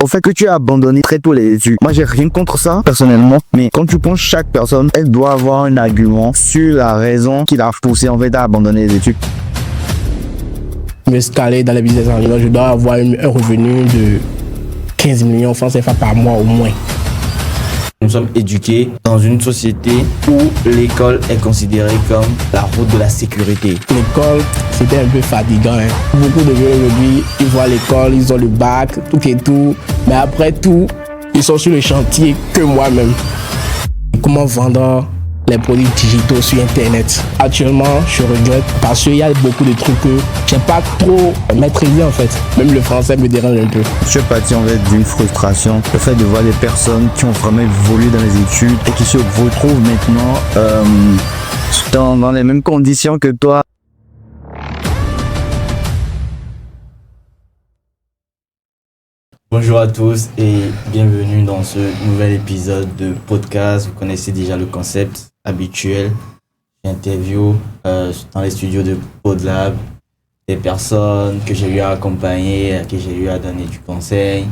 au fait que tu as abandonné très tôt les études. Moi, j'ai rien contre ça, personnellement. Mais quand tu penses chaque personne, elle doit avoir un argument sur la raison qui l'a poussé, en fait, à abandonner les études. Me scaler dans les business en ligne, je dois avoir un revenu de 15 millions francs CFA par mois au moins. Nous sommes éduqués dans une société où l'école est considérée comme la route de la sécurité. L'école, c'était un peu fatigant. Beaucoup de jeunes aujourd'hui, ils voient l'école, ils ont le bac, tout et tout. Mais après tout, ils sont sur le chantier que moi-même. Comment vendre les produits digitaux sur Internet. Actuellement, je regrette parce qu'il y a beaucoup de trucs que je n'ai pas trop maîtrisé en fait. Même le français me dérange un peu. Je suis parti en fait d'une frustration. Le fait de voir des personnes qui ont vraiment évolué dans les études et qui se retrouvent maintenant dans les mêmes conditions que toi. Bonjour à tous et bienvenue dans ce nouvel épisode de podcast. Vous connaissez déjà le concept habituel. J'interview dans les studios de PodLab des personnes que j'ai eu à accompagner, à qui j'ai eu à donner du conseil,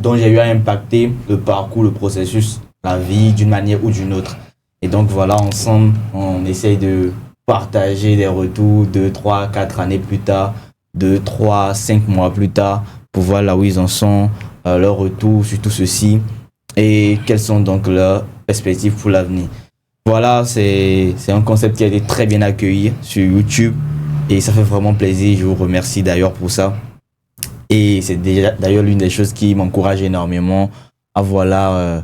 dont j'ai eu à impacter le parcours, le processus, la vie d'une manière ou d'une autre. Et donc voilà, ensemble, on essaye de partager des retours 2, 3, 4 années plus tard, 2, 3, 5 mois plus tard, pour voir là où ils en sont, leur retour sur tout ceci et quelles sont donc leurs perspectives pour l'avenir. Voilà, c'est un concept qui a été très bien accueilli sur YouTube et ça fait vraiment plaisir. Je vous remercie d'ailleurs pour ça. Et c'est d'ailleurs l'une des choses qui m'encourage énormément à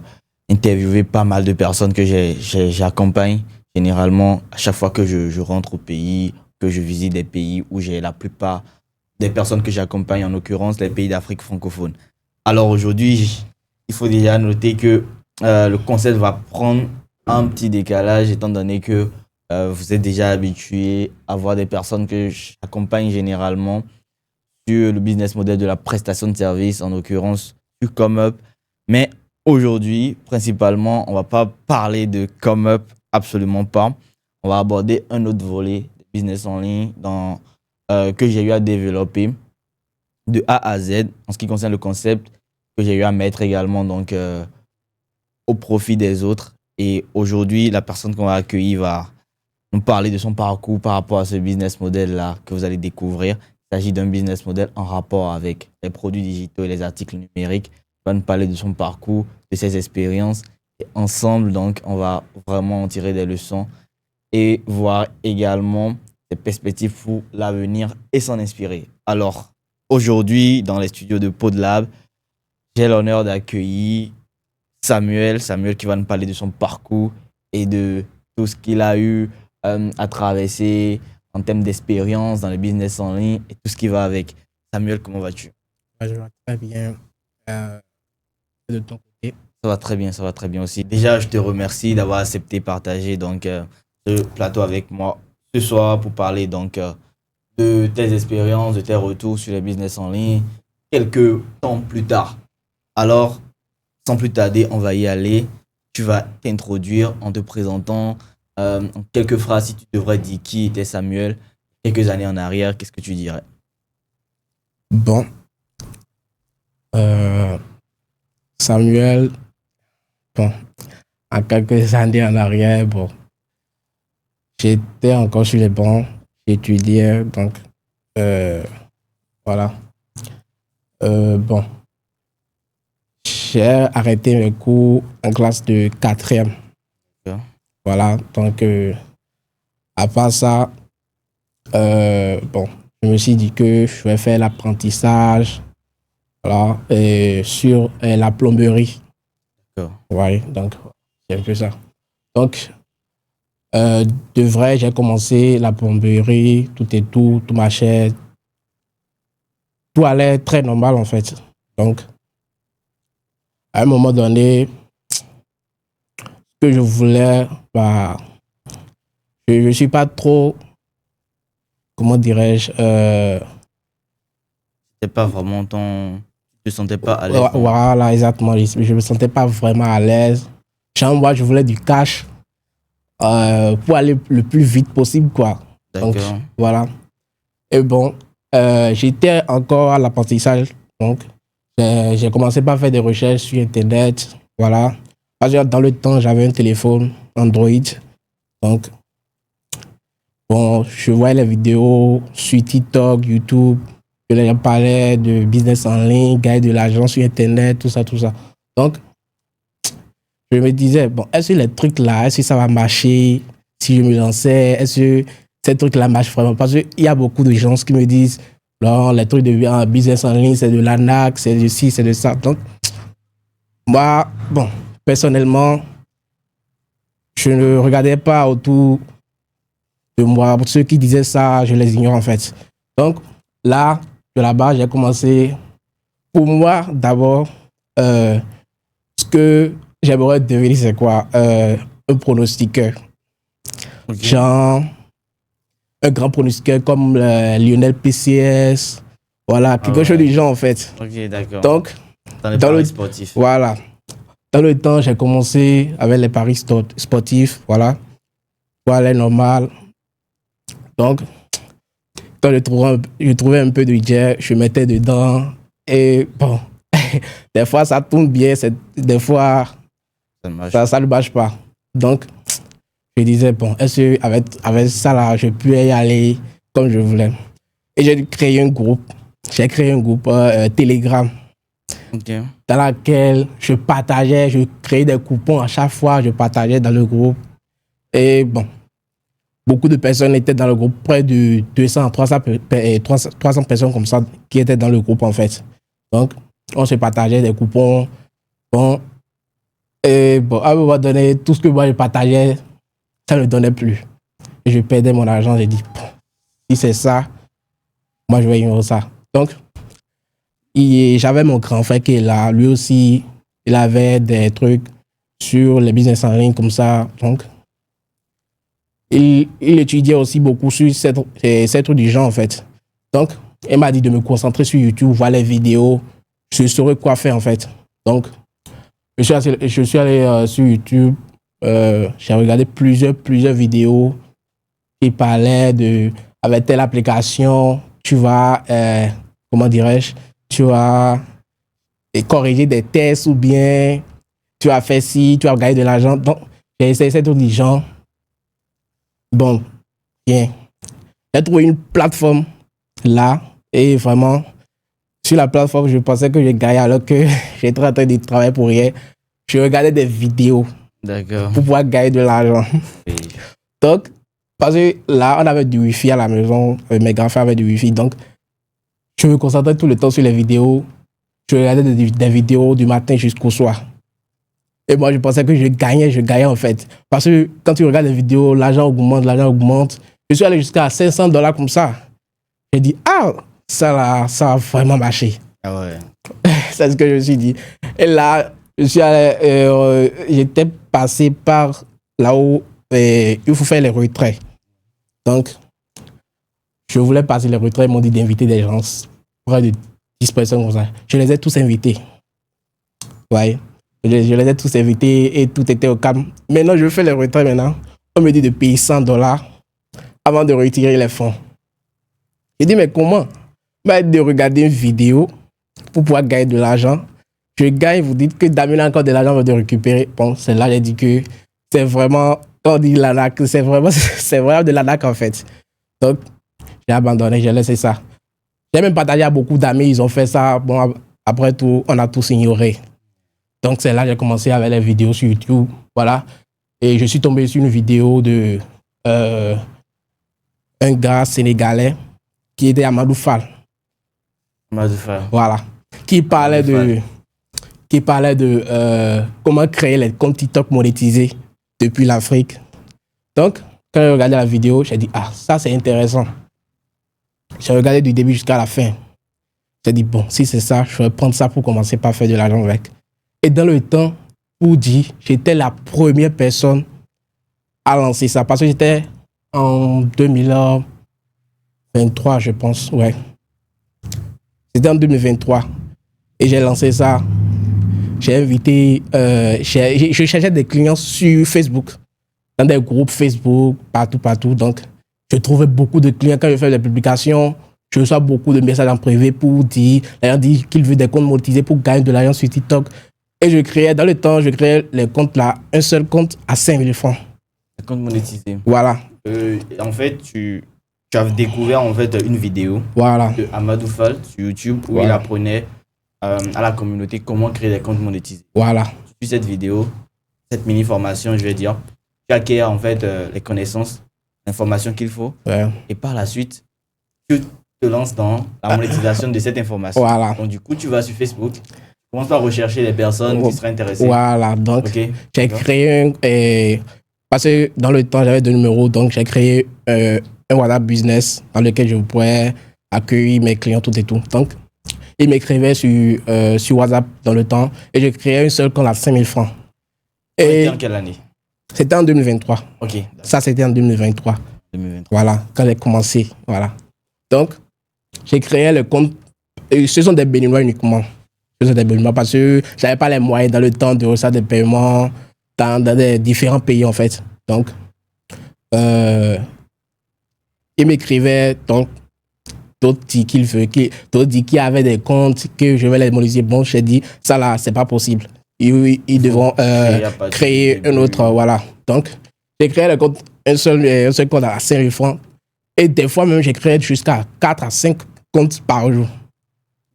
interviewer pas mal de personnes que j'accompagne. Généralement, à chaque fois que je rentre au pays, que je visite des pays où j'ai la plupart des personnes que j'accompagne, en l'occurrence les pays d'Afrique francophone. Alors aujourd'hui, il faut déjà noter que le concept va prendre un petit décalage étant donné que vous êtes déjà habitué à voir des personnes que j'accompagne généralement sur le business model de la prestation de service, en l'occurrence sur ComeUp. Mais aujourd'hui, principalement, on ne va pas parler de ComeUp, absolument pas. On va aborder un autre volet de business en ligne que j'ai eu à développer de A à Z en ce qui concerne le concept que j'ai eu à mettre également donc, au profit des autres. Et aujourd'hui, la personne qu'on va accueillir va nous parler de son parcours par rapport à ce business model-là que vous allez découvrir. Il s'agit d'un business model en rapport avec les produits digitaux et les articles numériques. Il va nous parler de son parcours, de ses expériences. Et ensemble, donc, on va vraiment en tirer des leçons et voir également des perspectives pour l'avenir et s'en inspirer. Alors, aujourd'hui, dans les studios de PodLab, j'ai l'honneur d'accueillir Samuel qui va nous parler de son parcours et de tout ce qu'il a eu à traverser en termes d'expérience dans le business en ligne et tout ce qui va avec. Samuel, comment vas-tu? Je vais très bien. De ton côté. Ça va très bien aussi. Déjà, je te remercie d'avoir accepté de partager donc, ce plateau avec moi ce soir pour parler donc de tes expériences, de tes retours sur les business en ligne quelques temps plus tard. Alors, sans plus tarder, on va y aller. Tu vas t'introduire en te présentant en quelques phrases. Si tu devrais dire qui était Samuel quelques années en arrière, qu'est-ce que tu dirais? Bon. Samuel, bon, en quelques années en arrière, bon, j'étais encore sur les bancs, j'étudiais, donc, voilà. Bon, j'ai arrêté mes cours en classe de 4e. D'accord. Voilà, donc, à part ça, bon, je me suis dit que je vais faire l'apprentissage, voilà, sur la plomberie. D'accord. Oui, donc, c'est un peu ça. Donc, de vrai, j'ai commencé la plomberie, tout marchait. Tout allait très normal, en fait. Donc, à un moment donné, ce que je voulais, bah, je ne suis pas trop, comment dirais-je, C'était pas vraiment ton... Tu te sentais pas à l'aise? Voilà, exactement. Je ne me sentais pas vraiment à l'aise. Moi, je voulais du cash pour aller le plus vite possible, quoi. D'accord. Donc, voilà. Et bon, j'étais encore à l'apprentissage. Donc, J'ai commencé par faire des recherches sur Internet. Voilà. Parce que dans le temps, j'avais un téléphone Android. Donc, bon, je voyais les vidéos sur TikTok, YouTube. Je leur parlais de business en ligne, gagner de l'argent sur Internet, tout ça, tout ça. Donc, je me disais, bon, est-ce que les trucs là, est-ce que ça va marcher si je me lançais? Est-ce que ces trucs-là marchent vraiment? Parce qu'il y a beaucoup de gens qui me disent, non, les trucs de business en ligne, c'est de l'arnaque, c'est de ci, c'est de ça. Donc, moi, bon, personnellement, je ne regardais pas autour de moi. Pour ceux qui disaient ça, je les ignore en fait. Donc, là, de là-bas, j'ai commencé, pour moi, d'abord, ce que j'aimerais devenir, c'est quoi? Un pronostiqueur. Ok. Genre, un grand pronostiqueur comme Lionel PCS. Voilà, quelque chose du genre, en fait. Ok, d'accord. Donc, Dans les dans paris le- sportifs. voilà. Dans le temps, j'ai commencé avec les paris sportifs, voilà. Voilà, normal. Donc, quand je trouvais un peu de jet, je mettais dedans. Et bon, des fois, ça tourne bien, des fois, Ça marche. ça ne marche pas. Donc, je disais, bon, est-ce qu'avec ça, là, je peux y aller comme je voulais. Et j'ai créé un groupe. J'ai créé un groupe Telegram Ok. dans lequel je partageais, je créais des coupons à chaque fois, je partageais dans le groupe. Et bon, beaucoup de personnes étaient dans le groupe, près de 200, 300 personnes comme ça qui étaient dans le groupe en fait. Donc, on se partageait des coupons. Bon, et bon, à un moment donné, tout ce que moi je partageais, ça ne donnait plus. Et je perdais mon argent, j'ai dit, bon, si c'est ça, moi je vais ignorer ça. Donc, j'avais mon grand frère qui est là, lui aussi, il avait des trucs sur les business en ligne comme ça. Donc, il étudiait aussi beaucoup sur ces trucs du genre en fait. Donc, il m'a dit de me concentrer sur YouTube, voir les vidéos, je saurais quoi faire en fait. Donc, je suis allé sur YouTube, j'ai regardé plusieurs vidéos qui parlaient de, avec telle application, tu vas, comment dirais-je, tu vas corriger des tests ou bien tu vas faire ci, tu vas gagner de l'argent. Donc, j'ai essayé ces trucs du genre. Bon, bien. J'ai trouvé une plateforme là et vraiment, sur la plateforme, je pensais que j'ai gagné alors que j'étais en train de travailler pour rien. Je regardais des vidéos D'accord. pour pouvoir gagner de l'argent. Oui. Donc, parce que là, on avait du Wi-Fi à la maison, mes grands-frères avaient du Wi-Fi, donc je me concentrais tout le temps sur les vidéos. Je regardais des vidéos du matin jusqu'au soir. Et moi, je pensais que je gagnais en fait. Parce que quand tu regardes les vidéos, l'argent augmente. Je suis allé jusqu'à $500 comme ça. J'ai dit, ah, ça là, ça a vraiment marché. Ah ouais. C'est ce que je me suis dit. Et là, je suis allé, j'étais passé par là où il faut faire les retraits. Donc, je voulais passer les retraits, ils m'ont dit d'inviter des gens, près de 10 personnes comme ça. Je les ai tous invités. Ouais. Je les ai tous invités et tout était au calme. Maintenant, je fais les retraits maintenant. On me dit de payer $100 avant de retirer les fonds. J'ai dit, mais comment? Bah, de regarder une vidéo pour pouvoir gagner de l'argent. Je gagne, vous dites que Damien a encore de l'argent de récupérer. Bon, c'est là j'ai dit que c'est vraiment, quand on dit l'arnaque, c'est vraiment de l'arnaque en fait. Donc, j'ai abandonné, j'ai laissé ça. J'ai même partagé à beaucoup d'amis, ils ont fait ça. Bon, après tout, on a tous ignoré. Donc, c'est là que j'ai commencé avec les vidéos sur YouTube. Voilà. Et je suis tombé sur une vidéo de un gars sénégalais qui était Amadou Fall. Madoufa. Voilà. Qui parlait de comment créer les comptes TikTok monétisés depuis l'Afrique. Donc, quand j'ai regardé la vidéo, j'ai dit, ah, ça c'est intéressant. J'ai regardé du début jusqu'à la fin. J'ai dit, bon, si c'est ça, je vais prendre ça pour commencer par faire de l'argent avec. Et dans le temps, pour dire, j'étais la première personne à lancer ça. Parce que j'étais en 2023, je pense, ouais. C'était en 2023. Et j'ai lancé ça. J'ai invité, je cherchais des clients sur Facebook, dans des groupes Facebook, partout. Donc, je trouvais beaucoup de clients quand je fais des publications. je reçois beaucoup de messages en privé pour dire, les gens disent qu'ils veulent des comptes monétisés pour gagner de l'argent sur TikTok. Et dans le temps, je créais les comptes là, un seul compte à 5 000 francs. Un compte monétisé. Voilà. En fait, tu as découvert en fait une vidéo de Amadou Fall sur YouTube où il apprenait à la communauté comment créer des comptes monétisés. Voilà. Sur cette vidéo, cette mini formation, je vais dire, tu acquiers en fait les connaissances, l'information qu'il faut. Ouais. Et par la suite, tu te lances dans la monétisation de cette information. Voilà. Donc du coup, tu vas sur Facebook, tu commences par rechercher les personnes qui seraient intéressées. Voilà. Donc, j'ai créé parce que dans le temps, j'avais 2 numéros, donc j'ai créé un WhatsApp business dans lequel je pourrais accueillir mes clients, tout et tout. Donc, ils m'écrivaient sur WhatsApp dans le temps et je créais un seul compte à 5 000 francs. C'était en quelle année? C'était en 2023. Ok. Ça, c'était en 2023. 2023. Voilà, quand j'ai commencé. Voilà. Donc, j'ai créé le compte. Et ce sont des Béninois uniquement. Ce sont des Béninois parce que je n'avais pas les moyens dans le temps de recevoir des paiements dans des différents pays, en fait. Donc, ils m'écrivaient, donc, d'autres disent qu'ils avaient des comptes, que je vais les monétiser. Bon, j'ai dit, ça là, c'est pas possible. Ils devront créer un autre, voilà. Donc, j'ai créé le compte, un seul compte à 5 000 francs. Et des fois même, j'ai créé jusqu'à 4 à 5 comptes par jour.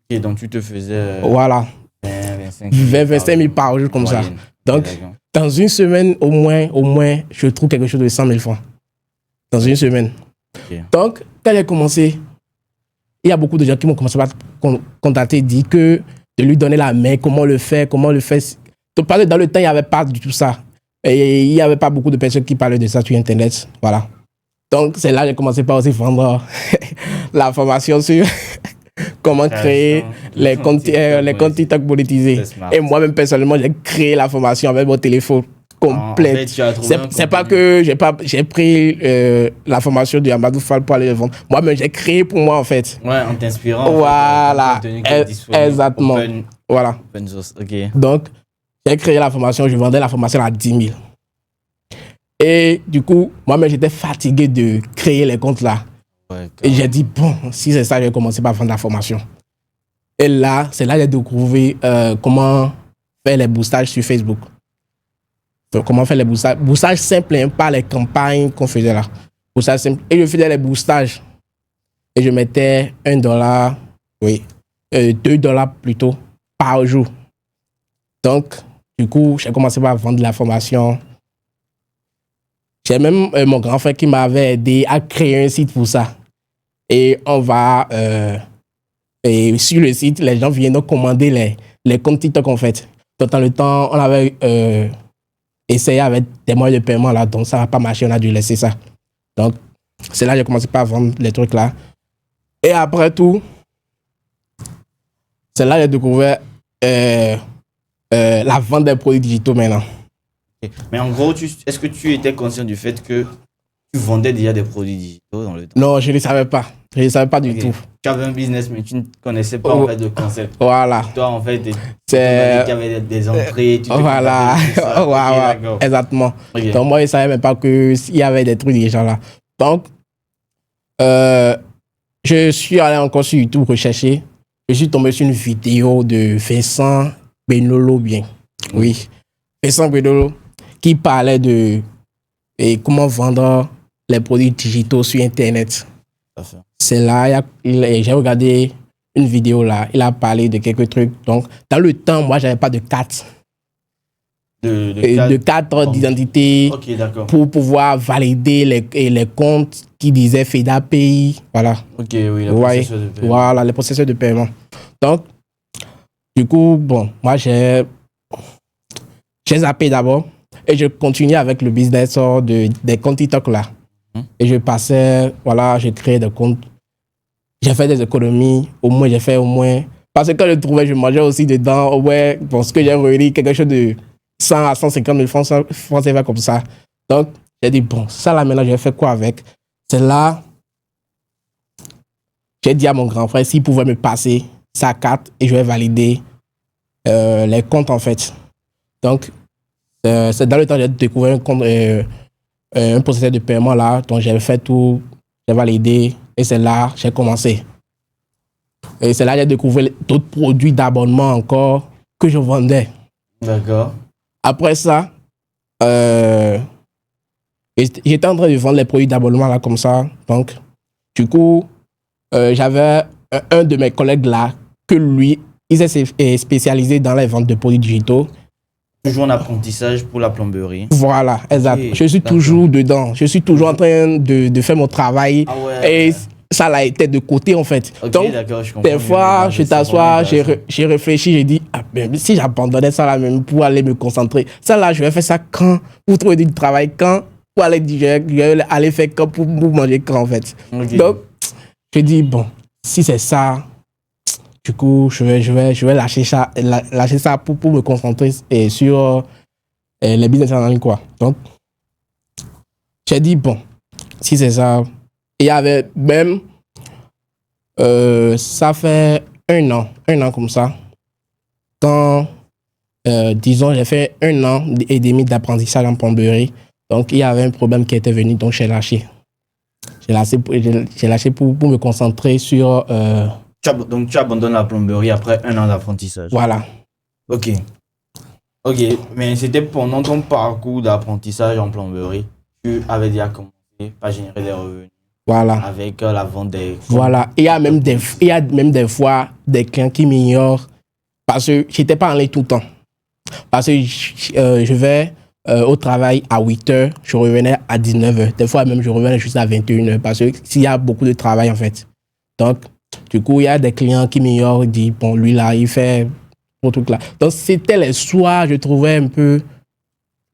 Et donc, tu te faisais... Voilà. 25 000 par jour, comme moyenne. Ça. Donc, dans une semaine, au moins, je trouve quelque chose de 100 000 francs. Dans une semaine. Okay. Donc, quand j'ai commencé, il y a beaucoup de gens qui m'ont commencé à contacter, dire que de lui donner la main, comment le faire. Donc, parce que dans le temps, il n'y avait pas du tout ça. Et il n'y avait pas beaucoup de personnes qui parlaient de ça sur Internet. Voilà. Donc, c'est là que j'ai commencé par aussi vendre la formation sur comment créer les comptes TikTok monétisés. Et moi-même, personnellement, j'ai créé la formation avec mon téléphone complète. En fait, c'est pas que j'ai pris la formation de Amadou Fall pour aller le vendre. Moi-même, j'ai créé pour moi, en fait. Ouais, en t'inspirant. Voilà. Exactement. Voilà. Okay. Donc, j'ai créé la formation, je vendais la formation à 10 000. Et du coup, moi-même, j'étais fatigué de créer les comptes là. Ouais, et j'ai dit, bon, si c'est ça, je vais commencer par vendre la formation. Et là, c'est là que j'ai découvert comment faire les boostages sur Facebook. Donc, comment faire les boostages. Boostages simples, hein, pas les campagnes qu'on faisait là. Boostages simples. Et je faisais les boostages. Et je mettais $1, oui, $2 plutôt, par jour. Donc, du coup, j'ai commencé par vendre la formation. J'ai même mon grand frère qui m'avait aidé à créer un site pour ça. Et on va... et sur le site, les gens viennent commander les comptes TikTok, en fait. Donc, dans le temps, on avait essayé avec des moyens de paiement, là. Donc, ça n'a pas marché, on a dû laisser ça. Donc, c'est là que j'ai commencé par vendre les trucs, là. Et après tout, c'est là que j'ai découvert la vente des produits digitaux maintenant. Mais en gros, est-ce que tu étais conscient du fait que tu vendais déjà des produits digitaux dans le temps? Non, je ne le savais pas. Je ne le savais pas du tout. Tu avais un business, mais tu ne connaissais pas en fait le concept. Voilà. Toi, en fait, tu qu'il y avait des entrées. Voilà. Okay, exactement. Okay. Donc, moi, je ne savais même pas qu'il y avait des trucs déjà là. Donc, je suis allé encore sur YouTube rechercher. Je suis tombé sur une vidéo de Vincent Benolo bien. Oui. Vincent Benolo qui parlait de comment vendre les produits digitaux sur Internet. C'est là, j'ai regardé une vidéo là, il a parlé de quelques trucs. Donc, dans le temps, moi, j'avais pas de carte. De carte d'identité pour pouvoir valider les comptes qui disaient FEDA Pays. Voilà. Ok, oui, processeurs de paiement. Voilà, les processeurs de paiement. Donc, du coup, bon, moi, j'ai zappé d'abord et je continuais avec le business des comptes TikTok là. Et je passais, voilà, j'ai créé des comptes. J'ai fait des économies, j'ai fait au moins. Parce que quand je trouvais, je mangeais aussi dedans. Ouais, bon, ce que j'ai réuni, quelque chose de 100 à 150 000 francs CFA comme ça. Donc, j'ai dit, bon, ça là maintenant, je vais faire quoi avec? C'est là, j'ai dit à mon grand frère s'il pouvait me passer sa carte et je vais valider les comptes en fait. Donc, c'est dans le temps que j'ai découvert un processus de paiement là, donc j'ai fait tout, j'ai validé et c'est là que j'ai commencé. Et c'est là que j'ai découvert d'autres produits d'abonnement encore que je vendais. D'accord. Après ça, j'étais en train de vendre les produits d'abonnement là comme ça. Donc, du coup, j'avais un de mes collègues là que lui, il s'est spécialisé dans les ventes de produits digitaux. Toujours en apprentissage pour la plomberie. Voilà, exact. Je suis toujours dedans. Je suis toujours en train de faire mon travail. Ah ouais. Et ça l'a été de côté en fait. Ok, Donc, d'accord, je comprends des mieux. fois, je C'est t'assois, vraiment j'ai réfléchi, j'ai dit, ah, ben, si j'abandonnais ça là même pour aller me concentrer, ça là, je vais faire ça quand? Pour trouver du travail quand? Pour aller digérer, je vais aller faire quand? Pour manger quand en fait. Ok. Donc, je dis, bon, si c'est ça, du coup, je vais lâcher ça pour me concentrer sur les business en ligne, quoi. Donc, j'ai dit, bon, si c'est ça. Et il y avait même, ça fait un an comme ça, quand, disons, j'ai fait 1 an et demi d'apprentissage en plomberie. Donc, il y avait un problème qui était venu, donc j'ai lâché. J'ai lâché pour me concentrer sur... Donc, tu abandonnes la plomberie après 1 an d'apprentissage. Voilà. Ok. Ok, mais c'était pendant ton parcours d'apprentissage en plomberie, tu avais déjà commencé à générer des revenus. Voilà. Avec la vente des... Voilà. Il y a même des fois des clients qui m'ignorent parce que je n'étais pas en ligne tout le temps. Parce que je vais au travail à 8h, je revenais à 19h. Des fois même, je revenais juste à 21h parce que s'il y a beaucoup de travail en fait. Donc, du coup, il y a des clients qui m'ignorent, ils disent, bon, lui là, il fait pour truc là. Donc, c'était les soirs, je trouvais un peu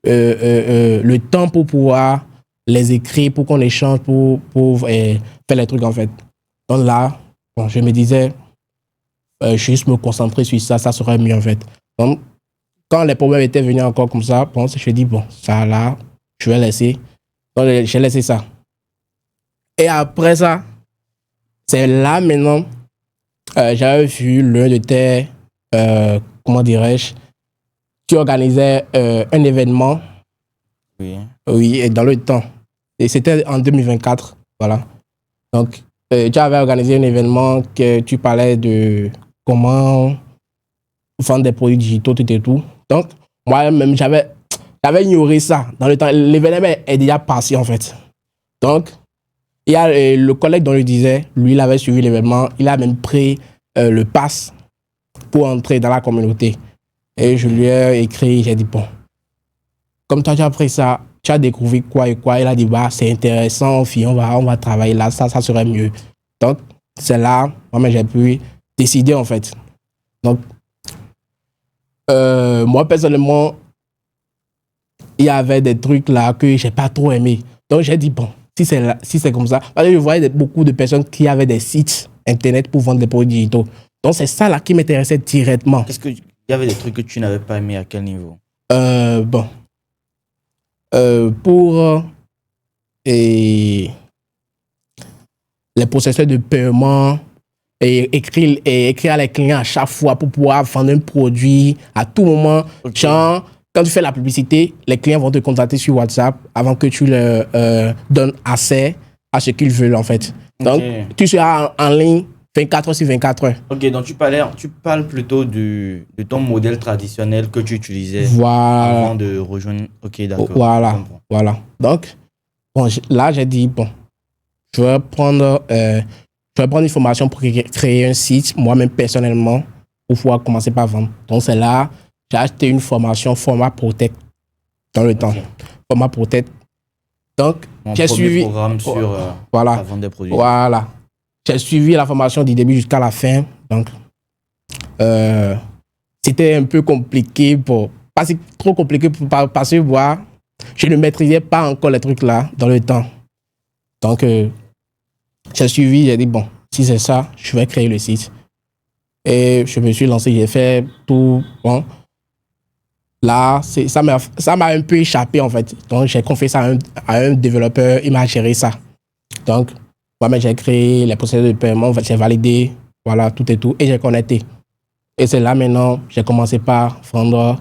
le temps pour pouvoir les écrire, pour qu'on échange, pour faire les trucs en fait. Donc là, bon, je me disais, juste me concentrer sur ça, ça serait mieux en fait. Donc, quand les problèmes étaient venus encore comme ça, bon, je dis, bon, ça là, je vais laisser. Donc, j'ai laissé ça. Et après ça, c'est là maintenant, j'avais vu l'un de tes, comment dirais-je, qui organisait un événement. Oui. Oui, et dans le temps. Et c'était en 2024, voilà. Donc, tu avais organisé un événement que tu parlais de comment vendre des produits digitaux, tout et tout. Donc, moi-même, j'avais ignoré ça dans le temps. L'événement est déjà passé, en fait. Donc, il y a le collègue dont je disais, lui, il avait suivi l'événement. Il a même pris le pass pour entrer dans la communauté. Et je lui ai écrit, j'ai dit, bon, comme toi, tu as pris ça, tu as découvert quoi et quoi. Il a dit, bah, c'est intéressant, fille, on va travailler là, ça serait mieux. Donc, c'est là, moi, j'ai pu décider, en fait. Donc, moi, personnellement, il y avait des trucs là que j'ai pas trop aimé. Donc, j'ai dit, bon, si c'est comme ça, parce que je voyais beaucoup de personnes qui avaient des sites internet pour vendre des produits digitaux. Donc, c'est ça là qui m'intéressait directement. Est-ce qu'il y avait des trucs que tu n'avais pas aimé à quel niveau? Bon. Pour les processus de paiement et écrire à les clients à chaque fois pour pouvoir vendre un produit à tout moment. Okay. Genre, quand tu fais la publicité, les clients vont te contacter sur WhatsApp avant que tu leur donnes accès à ce qu'ils veulent en fait. Donc, tu seras en ligne 24 heures sur 24 heures. Ok, donc tu parles plutôt de ton modèle traditionnel que tu utilisais avant de rejoindre. Ok, d'accord. Voilà. Donc, bon, là, j'ai dit, bon, je vais prendre une formation pour créer un site, moi-même personnellement, pour pouvoir commencer par vendre. Donc, c'est là, j'ai acheté une formation Format Protect dans le temps. Format Protect. Donc, j'ai suivi. Programme sur la vente des produits. Voilà. J'ai suivi la formation du début jusqu'à la fin. Donc, c'était un peu compliqué pas si trop compliqué parce que je ne maîtrisais pas encore les trucs là dans le temps. Donc, j'ai suivi, j'ai dit, bon, si c'est ça, je vais créer le site. Et je me suis lancé, j'ai fait tout. Bon. Là, ça m'a un peu échappé en fait. Donc, j'ai confié ça à un développeur, il m'a géré ça. Donc, moi-même, j'ai créé les procédures de paiement, j'ai validé, voilà, tout et tout, et j'ai connecté. Et c'est là maintenant, j'ai commencé par vendre,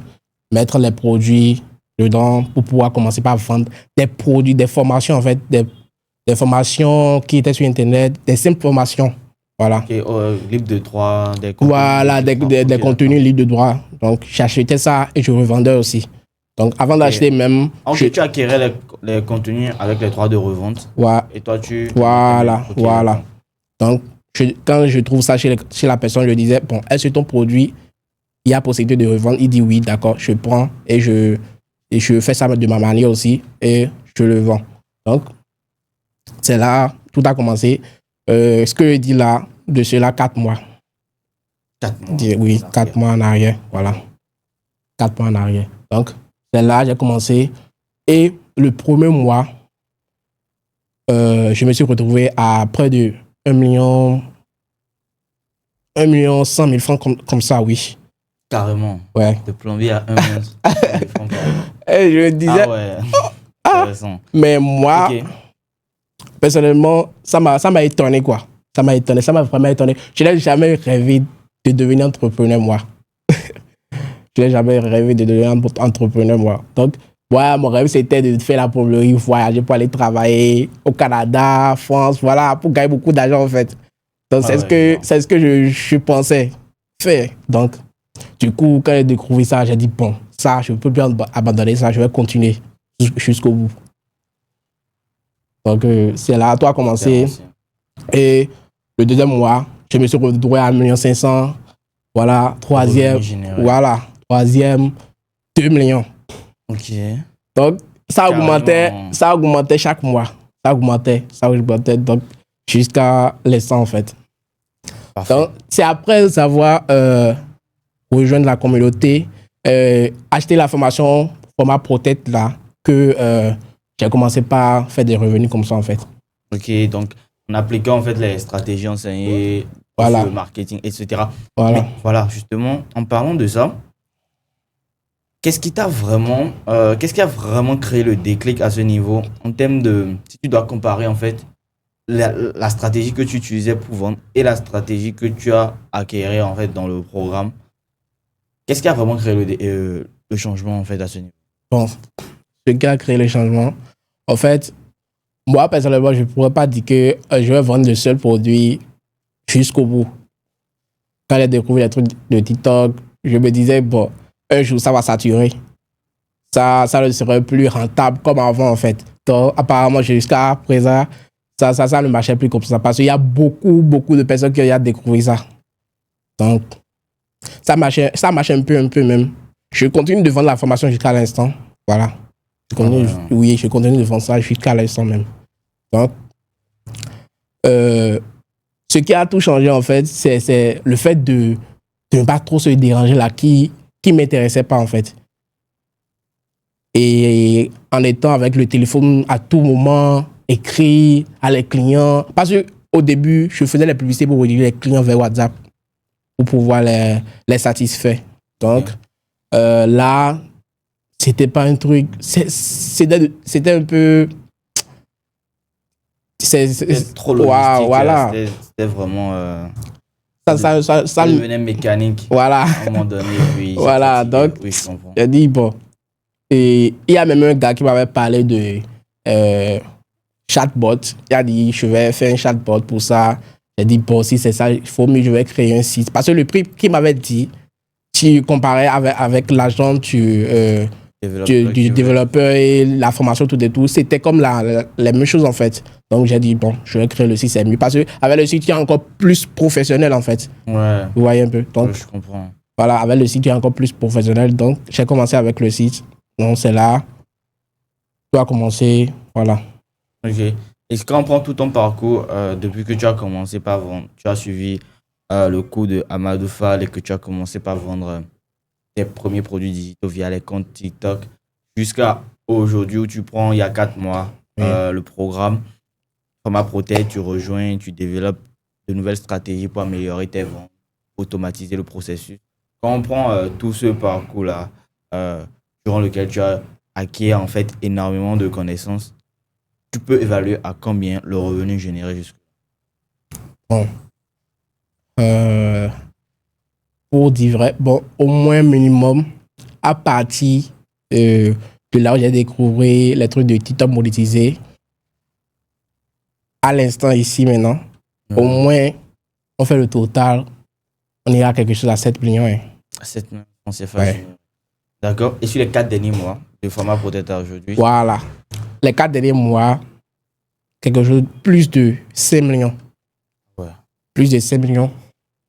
mettre les produits dedans pour pouvoir commencer par vendre des produits, des formations en fait, des formations qui étaient sur Internet, des simples formations. Voilà. Libre de droit, des contenus. Voilà, des contenus libres de droit. Donc, j'achetais ça et je revendais aussi. Donc, avant d'acheter même... Tu acquérais les contenus avec les droits de revente. Ouais. Et toi, tu... Voilà. Donc, quand je trouve ça chez la personne, je disais, bon, est-ce que ton produit, il y a possibilité de revendre? Il dit oui, d'accord, je prends et je fais ça de ma manière aussi et je le vends. Donc, c'est là, tout a commencé. Ce que je dis là, de cela, 4 mois. 4 mois? Oui, 4 mois en arrière, voilà. 4 mois en arrière. Donc, c'est là que j'ai commencé. Et le premier mois, je me suis retrouvé à près de 1 100 000 francs comme ça, oui. Carrément. Ouais. De plombier à 1 million de francs carrément. Et je me disais... Ah ouais. Mais moi, personnellement, ça m'a étonné, quoi. Ça m'a vraiment étonné. Je n'ai jamais rêvé de devenir entrepreneur, moi. Je n'ai jamais rêvé de devenir entrepreneur, moi. Donc, mon rêve, c'était de faire la plomberie, voyager pour aller travailler au Canada, France, voilà, pour gagner beaucoup d'argent, en fait. Donc, c'est ce que je pensais faire. Donc, du coup, quand j'ai découvert ça, j'ai dit, bon, ça, je ne peux plus abandonner ça, je vais continuer jusqu'au bout. Donc, c'est là, tout a commencé. Et le deuxième mois, je me suis retrouvé à 1 500 000. Voilà, troisième, 2 millions. Ok. Donc, ça augmentait chaque mois. Ça augmentait. Donc, jusqu'à l'instant, en fait. Parfait. Donc, c'est après avoir rejoindre la communauté, acheter la formation format ProTech là, que j'ai commencé par faire des revenus comme ça, en fait. Ok, donc en appliquant en fait les stratégies enseignées, voilà. Le marketing, etc. Voilà. Mais, voilà, justement, en parlant de ça, qu'est-ce qui a vraiment créé le déclic à ce niveau en termes de, si tu dois comparer en fait la stratégie que tu utilisais pour vendre et la stratégie que tu as acquérie en fait dans le programme, qu'est-ce qui a vraiment créé le changement en fait à ce niveau? Bon, ce qui a créé le changement, en fait, moi personnellement, je ne pourrais pas dire que je vais vendre le seul produit jusqu'au bout. Quand j'ai découvert les trucs de TikTok, je me disais, bon, un jour, ça va saturer. Ça ne serait plus rentable comme avant, en fait. Donc, apparemment, jusqu'à présent, ça ne marchait plus comme ça. Parce qu'il y a beaucoup de personnes qui ont découvert ça. Donc, ça marche un peu même. Je continue de vendre la formation jusqu'à l'instant. Voilà. Je continue de vendre ça jusqu'à l'instant même. Donc, ce qui a tout changé, en fait, c'est le fait de ne pas trop se déranger là, qui ne m'intéressait pas, en fait. Et en étant avec le téléphone à tout moment, écrit à les clients. Parce qu'au début, je faisais les publicités pour rediriger les clients vers WhatsApp pour pouvoir les satisfaire. Donc, là, c'était pas un truc... C'était un peu... C'était trop logistique. Voilà. C'était vraiment... ça devenait mécanique. Voilà. À un moment donné. Puis voilà, donc, oui, je comprends. j'ai dit, bon... Et il y a même un gars qui m'avait parlé de chatbot. Il a dit, je vais faire un chatbot pour ça. J'ai dit, bon, si c'est ça, il faut mieux, je vais créer un site. Parce que le prix qu'il m'avait dit, tu comparais avec l'argent du développeur et la formation, tout et tout, c'était comme les mêmes choses, en fait. Donc, j'ai dit, bon, je vais créer le site, c'est mieux. Parce qu'avec le site, tu es encore plus professionnel, en fait. Ouais. Vous voyez un peu. Donc, je comprends. Voilà, avec le site, tu es encore plus professionnel. Donc, j'ai commencé avec le site. Donc, c'est là. Tu as commencé. Voilà. Ok. Et quand on prend tout ton parcours, depuis que tu as commencé par vendre, tu as suivi le cours de Amadou Fall et que tu as commencé par vendre tes premiers produits digitaux via les comptes TikTok, jusqu'à aujourd'hui où tu prends, il y a 4 mois, le programme Format ProTech, tu rejoins, tu développes de nouvelles stratégies pour améliorer tes ventes, automatiser le processus. Quand on prend tout ce parcours-là, durant lequel tu as acquis en fait énormément de connaissances, tu peux évaluer à combien le revenu généré jusqu'à... Bon. Pour dire vrai, bon, au moins minimum, à partir de là où j'ai découvert les trucs de TikTok monétisés, à l'instant ici maintenant, au moins on fait le total, on ira quelque chose à 7 millions. Hein. 7 millions, c'est facile. D'accord. Et sur les 4 derniers mois, le format peut-être aujourd'hui. Voilà. Les 4 derniers mois, quelque chose plus de 5 millions. Ouais. Plus de 5 millions.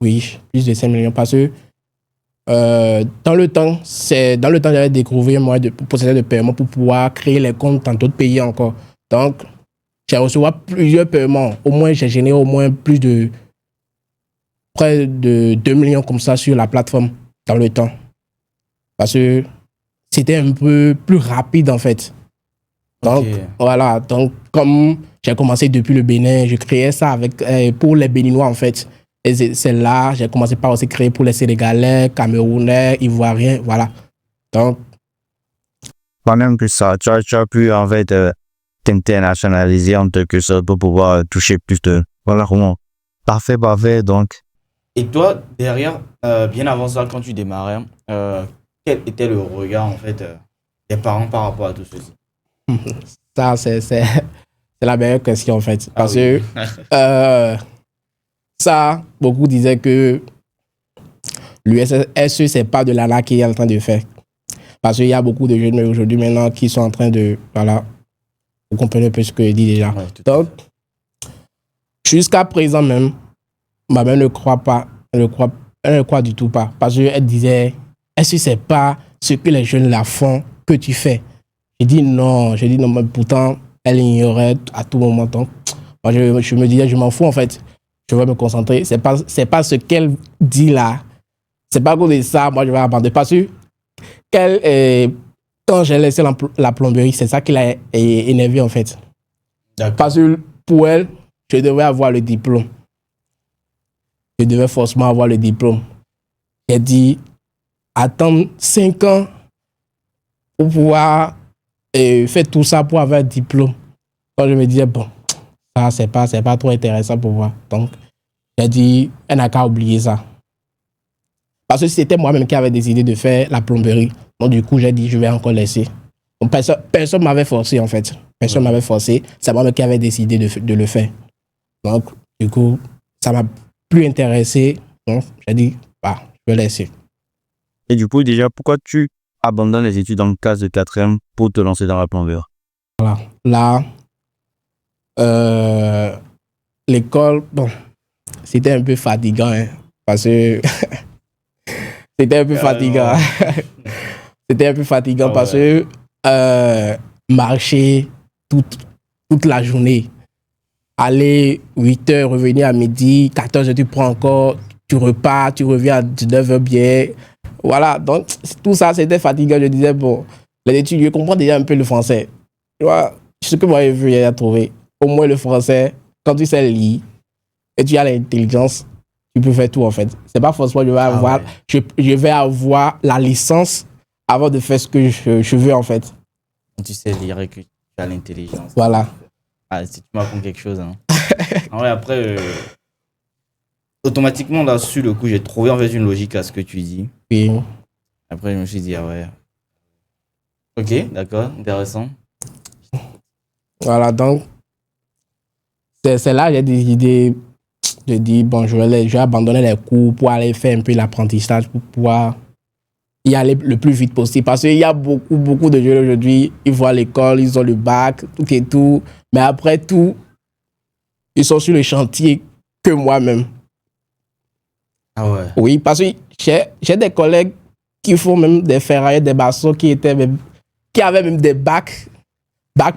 Oui, plus de 5 millions. Parce que dans le temps, j'avais découvert moi de procédé de paiement pour pouvoir créer les comptes dans d'autres pays encore. Donc, j'ai reçu plusieurs paiements. Au moins, j'ai généré au moins près de 2 millions comme ça sur la plateforme dans le temps. Parce que c'était un peu plus rapide en fait. Donc, voilà. Donc, comme j'ai commencé depuis le Bénin, je créais ça pour les Béninois en fait. Et c'est là, j'ai commencé par aussi créer pour les Sénégalais, Camerounais, Ivoiriens, voilà. Donc, Pas même que ça, tu as pu en fait t'internationaliser en quelque sorte pour pouvoir toucher plus de... Voilà comment. Parfait. Donc, Et toi, derrière, bien avant ça, quand tu démarrais, quel était le regard en fait des parents par rapport à tout ceci? ça, c'est la meilleure question en fait. Parce que ça, beaucoup disaient que l'USSE, c'est pas de l'ANA qui est en train de faire. Parce qu'il y a beaucoup de jeunes aujourd'hui maintenant qui sont en train de... Voilà, vous comprenez un peu ce que je dis déjà. Ouais, donc, jusqu'à présent même, ma mère ne croit pas, elle ne croit du tout pas. Parce qu'elle disait, est-ce que c'est pas ce que les jeunes là font que tu fais? J'ai dit non, mais pourtant, elle ignorait à tout moment. Donc, moi, je me disais, je m'en fous en fait. Je vais me concentrer. C'est pas ce qu'elle dit là. C'est pas à cause de ça, moi je vais abandonner. Parce que quand j'ai laissé la plomberie, c'est ça qui l'a énervé en fait. Parce que pour elle, je devais avoir le diplôme. Je devais forcément avoir le diplôme. J'ai dit, attendre 5 ans pour pouvoir faire tout ça pour avoir un diplôme. Quand je me disais, bon, ça, c'est pas trop intéressant pour moi. Donc, j'ai dit, elle n'a qu'à oublier ça. Parce que c'était moi-même qui avais décidé de faire la plomberie. Donc, du coup, j'ai dit, je vais encore laisser. Donc, personne ne m'avait forcé, en fait. Personne ne m'avait forcé. C'est moi-même qui avais décidé de le faire. Donc, du coup, ça m'a plus intéressé. Donc, j'ai dit, bah, je vais laisser. Et du coup, déjà, pourquoi tu abandonnes les études en classe de 4e pour te lancer dans la plomberie? Voilà. Là, l'école, bon, c'était un peu fatigant, hein, parce que c'était un peu fatigant. C'était un peu fatigant parce que marcher toute la journée, aller 8h, revenir à midi, 14h, tu prends encore, tu repars, tu reviens à 19h bien. Voilà, donc tout ça, c'était fatigant. Je disais, bon, les études, je comprends déjà un peu le français. Tu vois, ce que moi j'ai vu, j'ai trouvé. Au moins le français, quand tu sais lire et tu as l'intelligence, tu peux faire tout en fait. C'est pas forcément je vais avoir la licence avant de faire ce que je veux en fait. Tu sais lire et que tu as l'intelligence. Voilà. Ah, si tu m'apprends quelque chose. Hein. Ouais, après, automatiquement, là, sur le coup, j'ai trouvé en fait une logique à ce que tu dis. Oui. Après, je me suis dit, ah ouais. Ok, d'accord, intéressant. Voilà, donc, c'est là que j'ai décidé de dire, bon, je vais abandonner les cours pour aller faire un peu l'apprentissage, pour pouvoir y aller le plus vite possible. Parce qu'il y a beaucoup de jeunes aujourd'hui, ils vont à l'école, ils ont le bac, tout et tout. Mais après tout, ils sont sur le chantier que moi-même. Ah ouais. Oui, parce que j'ai des collègues qui font même des ferrailleurs, des maçons qui avaient même des bacs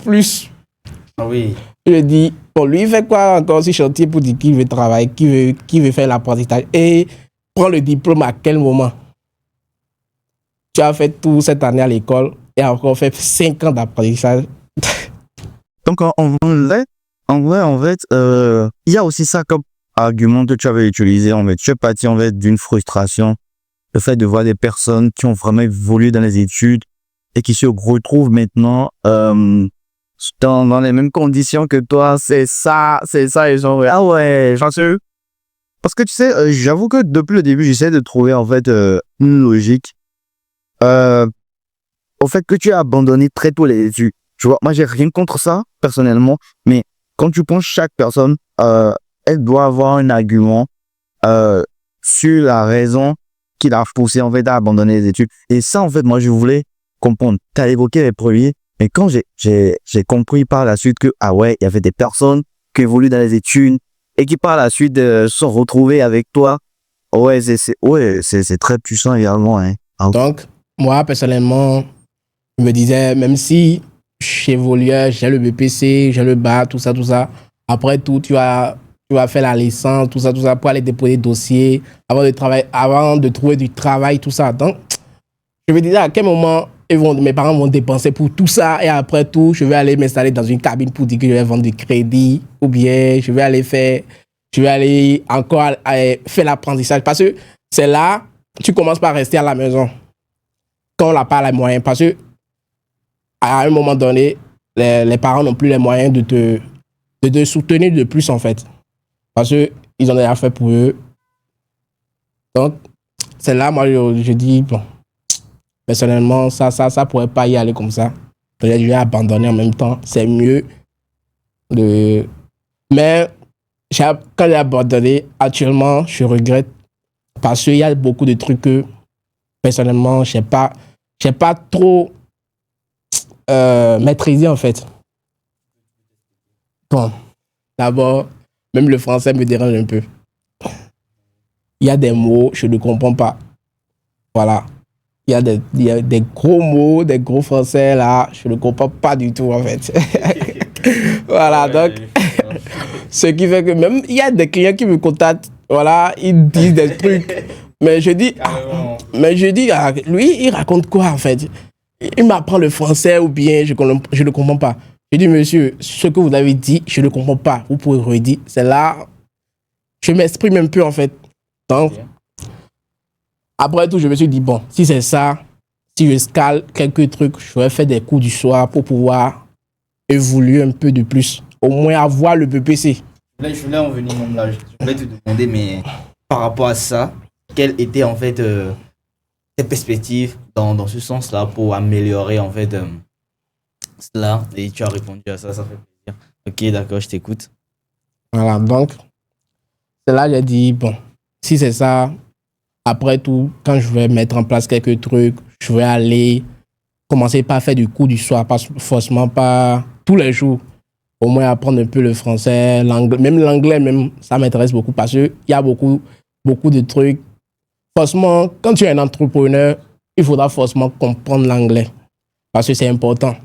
plus. Ah oui. Je dis, bon, lui, il fait quoi encore sur chantier pour dire qu'il veut travailler, qu'il veut faire l'apprentissage et prend le diplôme à quel moment? Tu as fait toute cette année à l'école et encore fait 5 ans d'apprentissage. Donc, en vrai, en fait, il y a aussi ça comme argument que tu avais utilisé. En fait, tu es parti en fait d'une frustration, le fait de voir des personnes qui ont vraiment évolué dans les études et qui se retrouvent maintenant dans les mêmes conditions que toi. C'est ça, ils sont ah ouais, j'en suis. Parce que tu sais, j'avoue que depuis le début, j'essaie de trouver en fait une logique au fait que tu as abandonné très tôt les études. Tu vois, moi j'ai rien contre ça personnellement, mais quand tu penses chaque personne, elle doit avoir un argument sur la raison qui l'a poussé en fait à abandonner les études. Et ça, en fait, moi, je voulais comprendre. Tu as évoqué les premiers, mais quand j'ai compris par la suite que, ah ouais, il y avait des personnes qui évoluent dans les études et qui par la suite se sont retrouvées avec toi, ouais, c'est très puissant également. Hein. Donc, moi, personnellement, je me disais, même si j'évoluais, j'ai le BPC, j'ai le bac, tout ça, après tout, tu vas faire la licence, tout ça, pour aller déposer le dossier, avant de trouver du travail, tout ça. Donc, je me disais, à quel moment mes parents vont dépenser pour tout ça, et après tout, je vais aller m'installer dans une cabine pour dire que je vais vendre du crédit, ou bien je vais aller encore faire l'apprentissage, parce que c'est là, tu commences par rester à la maison, quand on n'a pas les moyens, parce que à un moment donné, les parents n'ont plus les moyens de te soutenir de plus, en fait. Parce qu'ils ont déjà fait pour eux. Donc, c'est là, moi, je dis, bon, personnellement, ça pourrait pas y aller comme ça. Peut-être que je vais abandonner en même temps. C'est mieux de... Mais, quand j'ai abandonné, actuellement, je regrette parce qu'il y a beaucoup de trucs que, personnellement, je n'ai pas trop maîtrisé, en fait. Bon, d'abord, même le français me dérange un peu. Il y a des mots, je ne comprends pas. Voilà. Il y a des gros mots, des gros français, là, je ne comprends pas du tout, en fait. Voilà, donc, ce qui fait que même, il y a des clients qui me contactent, voilà, ils disent des trucs, mais je dis, lui, il raconte quoi, en fait? Il m'apprend le français ou bien je ne comprends pas. Je dis, monsieur, ce que vous avez dit, je ne comprends pas. Vous pouvez redire. C'est là, je m'exprime un peu, en fait. Donc, après tout, je me suis dit, bon, si c'est ça, si je scale quelques trucs, je vais faire des cours du soir pour pouvoir évoluer un peu de plus. Au moins avoir le BPC. Là, je voulais en venir même là. Je voulais te demander, mais par rapport à ça, quelles étaient en fait tes perspectives dans ce sens-là pour améliorer en fait cela? Et tu as répondu à ça, ça fait plaisir. Ok, d'accord, je t'écoute. Voilà, donc, c'est là que j'ai dit, bon, si c'est ça, après tout, quand je vais mettre en place quelques trucs, je vais aller commencer par faire du cours du soir, pas forcément pas tous les jours. Au moins apprendre un peu le français, l'anglais, même, ça m'intéresse beaucoup parce qu'il y a beaucoup de trucs. Forcément, quand tu es un entrepreneur, il faudra forcément comprendre l'anglais parce que c'est important.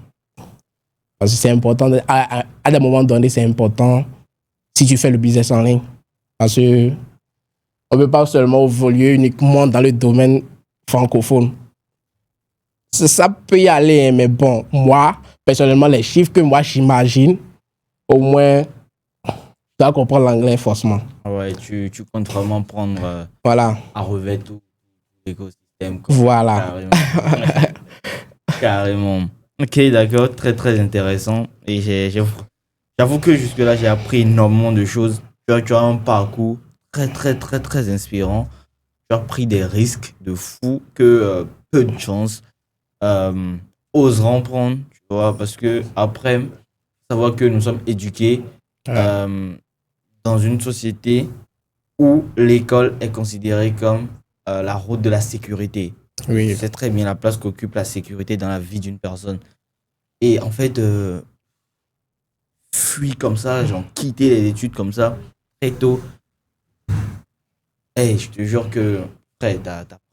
Parce que c'est important, à des moments donnés, c'est important si tu fais le business en ligne. Parce que on ne peut pas seulement évoluer uniquement dans le domaine francophone. Ça peut y aller, mais bon, moi, personnellement, les chiffres que moi j'imagine, au moins, tu dois comprendre l'anglais forcément. Ouais, tu comptes vraiment prendre voilà. à revers tout l'écosystème. Voilà. Carrément. Carrément. Ok, d'accord, très très intéressant. Et j'avoue que jusque-là, j'ai appris énormément de choses. Tu as un parcours très très très très inspirant. Tu as pris des risques de fou que peu de chances oseront prendre, tu vois, parce que après, savoir que nous sommes éduqués dans une société où l'école est considérée comme la route de la sécurité. Oui. C'est très bien la place qu'occupe la sécurité dans la vie d'une personne. Et en fait, fuir comme ça, genre quitter les études comme ça, très tôt. Hey, je te jure que t'as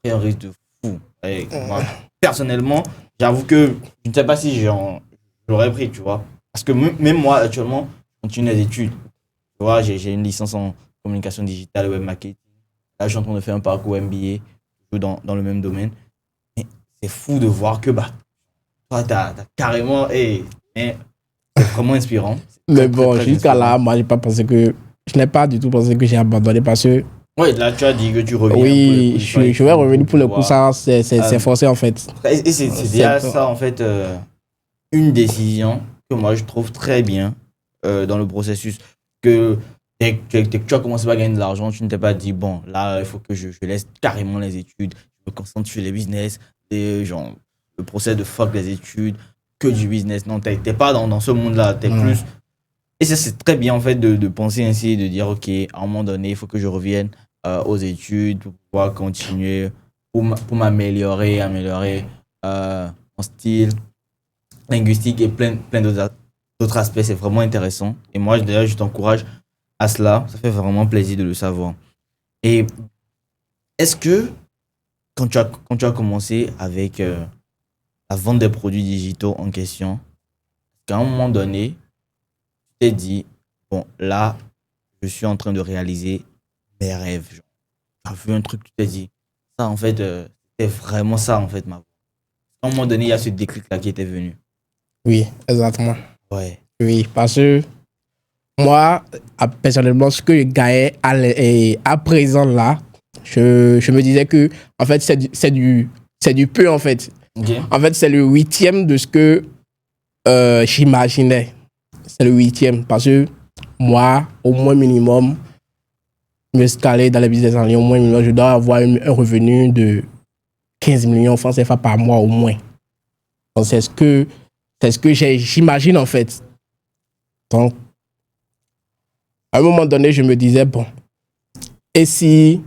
pris un risque de fou. Hey, moi, personnellement, j'avoue que je ne sais pas si j'aurais pris, tu vois. Parce que même moi, actuellement, je continue les études. Tu vois, j'ai une licence en communication digitale et web marketing. Là, je suis en train de faire un parcours MBA, toujours dans le même domaine. Mais c'est fou de voir que toi, t'as carrément... Hey, c'est vraiment inspirant. Mais bon, jusqu'à là, moi, je n'ai pas du tout pensé que j'ai abandonné parce que... Oui, là, tu as dit que tu reviens. Oui, je vais revenir pour le coup, ça, c'est forcé en fait. Et c'est déjà ça, en fait, une décision que moi, je trouve très bien dans le processus. Que dès que tu as commencé à gagner de l'argent, tu ne t'es pas dit, bon, là, il faut que je laisse carrément les études, je me concentre sur les business, et genre, le procès de fuck les études, que du business. Non, t'es pas dans ce monde-là, t'es plus... Et ça, c'est très bien, en fait, de penser ainsi, de dire, OK, à un moment donné, il faut que je revienne aux études, pour pouvoir continuer, pour m'améliorer, améliorer mon style linguistique et plein d'autres aspects. C'est vraiment intéressant. Et moi, d'ailleurs, je t'encourage à cela. Ça fait vraiment plaisir de le savoir. Et est-ce que, quand tu as commencé avec la vente des produits digitaux en question, qu'à un moment donné, tu t'es dit, bon, là, je suis en train de réaliser mes rêves. Genre, tu as vu un truc, tu t'es dit, ça, en fait, c'est vraiment ça, en fait, ma voix. À un moment donné, il y a ce déclic-là qui était venu. Oui, exactement. Ouais. Oui, parce que moi, personnellement, ce que je gagnais à présent là, je me disais que, en fait, c'est du peu, en fait. Okay. En fait, c'est le 8e de ce que j'imaginais. C'est le 8e. Parce que moi, au moins minimum, me scaler dans les business en ligne, au moins minimum, je dois avoir un revenu de 15 millions de francs CFA par mois au moins. Donc, c'est ce que j'imagine, en fait. Donc, à un moment donné, je me disais, bon, et si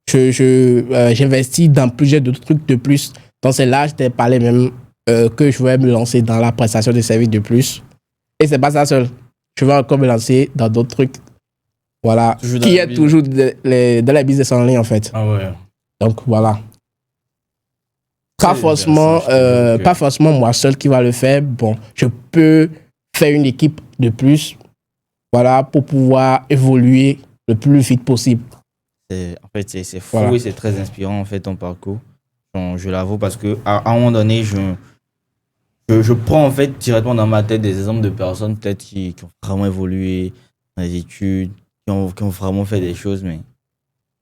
j'investis dans plusieurs d'autres trucs de plus? Donc, c'est là que je t'ai parlé même que je voulais me lancer dans la prestation de services de plus. Et c'est pas ça seul. Je vais encore me lancer dans d'autres trucs. Voilà. Qui est toujours dans les business en ligne, en fait. Ah ouais. Donc, voilà. Pas forcément moi seul qui va le faire. Bon, je peux faire une équipe de plus. Voilà, pour pouvoir évoluer le plus vite possible. En fait, c'est fou et c'est très inspirant, en fait, ton parcours. Je l'avoue parce qu'à un moment donné, je prends, en fait, directement dans ma tête des exemples de personnes peut-être qui ont vraiment évolué dans les études, qui ont vraiment fait des choses, mais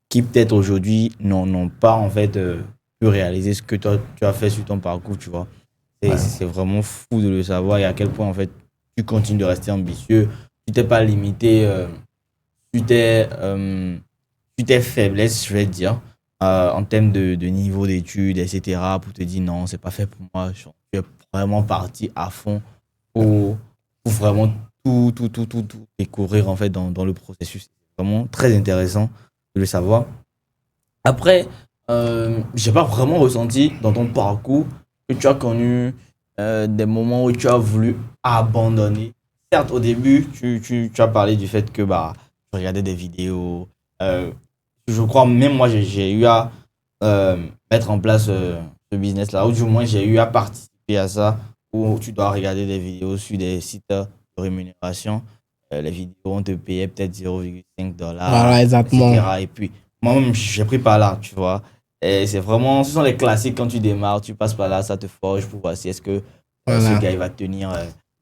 qui peut-être aujourd'hui n'ont pas, en fait, pu réaliser ce que toi, tu as fait sur ton parcours, tu vois. C'est vraiment fou de le savoir et à quel point, en fait, tu continues de rester ambitieux. Tu t'es pas limité sur tes faiblesses, je vais te dire, en termes de niveau d'études, etc., pour te dire non, c'est pas fait pour moi. Tu es vraiment parti à fond pour vraiment tout découvrir, en fait, dans le processus. C'est vraiment très intéressant de le savoir. Après, j'ai pas vraiment ressenti dans ton parcours que tu as connu des moments où tu as voulu abandonner. Certes, au début, tu as parlé du fait que tu regardais des vidéos. Je crois, même moi, j'ai eu à mettre en place ce business-là, ou du moins, j'ai eu à participer à ça, où tu dois regarder des vidéos sur des sites de rémunération. Les vidéos, on te payait peut-être 0,5 $, voilà, exactement. etc. Et puis, moi-même, j'ai pris par là, tu vois. Et c'est vraiment, ce sont les classiques quand tu démarres, tu passes par là, ça te forge pour voir si est-ce que ce gars il va tenir.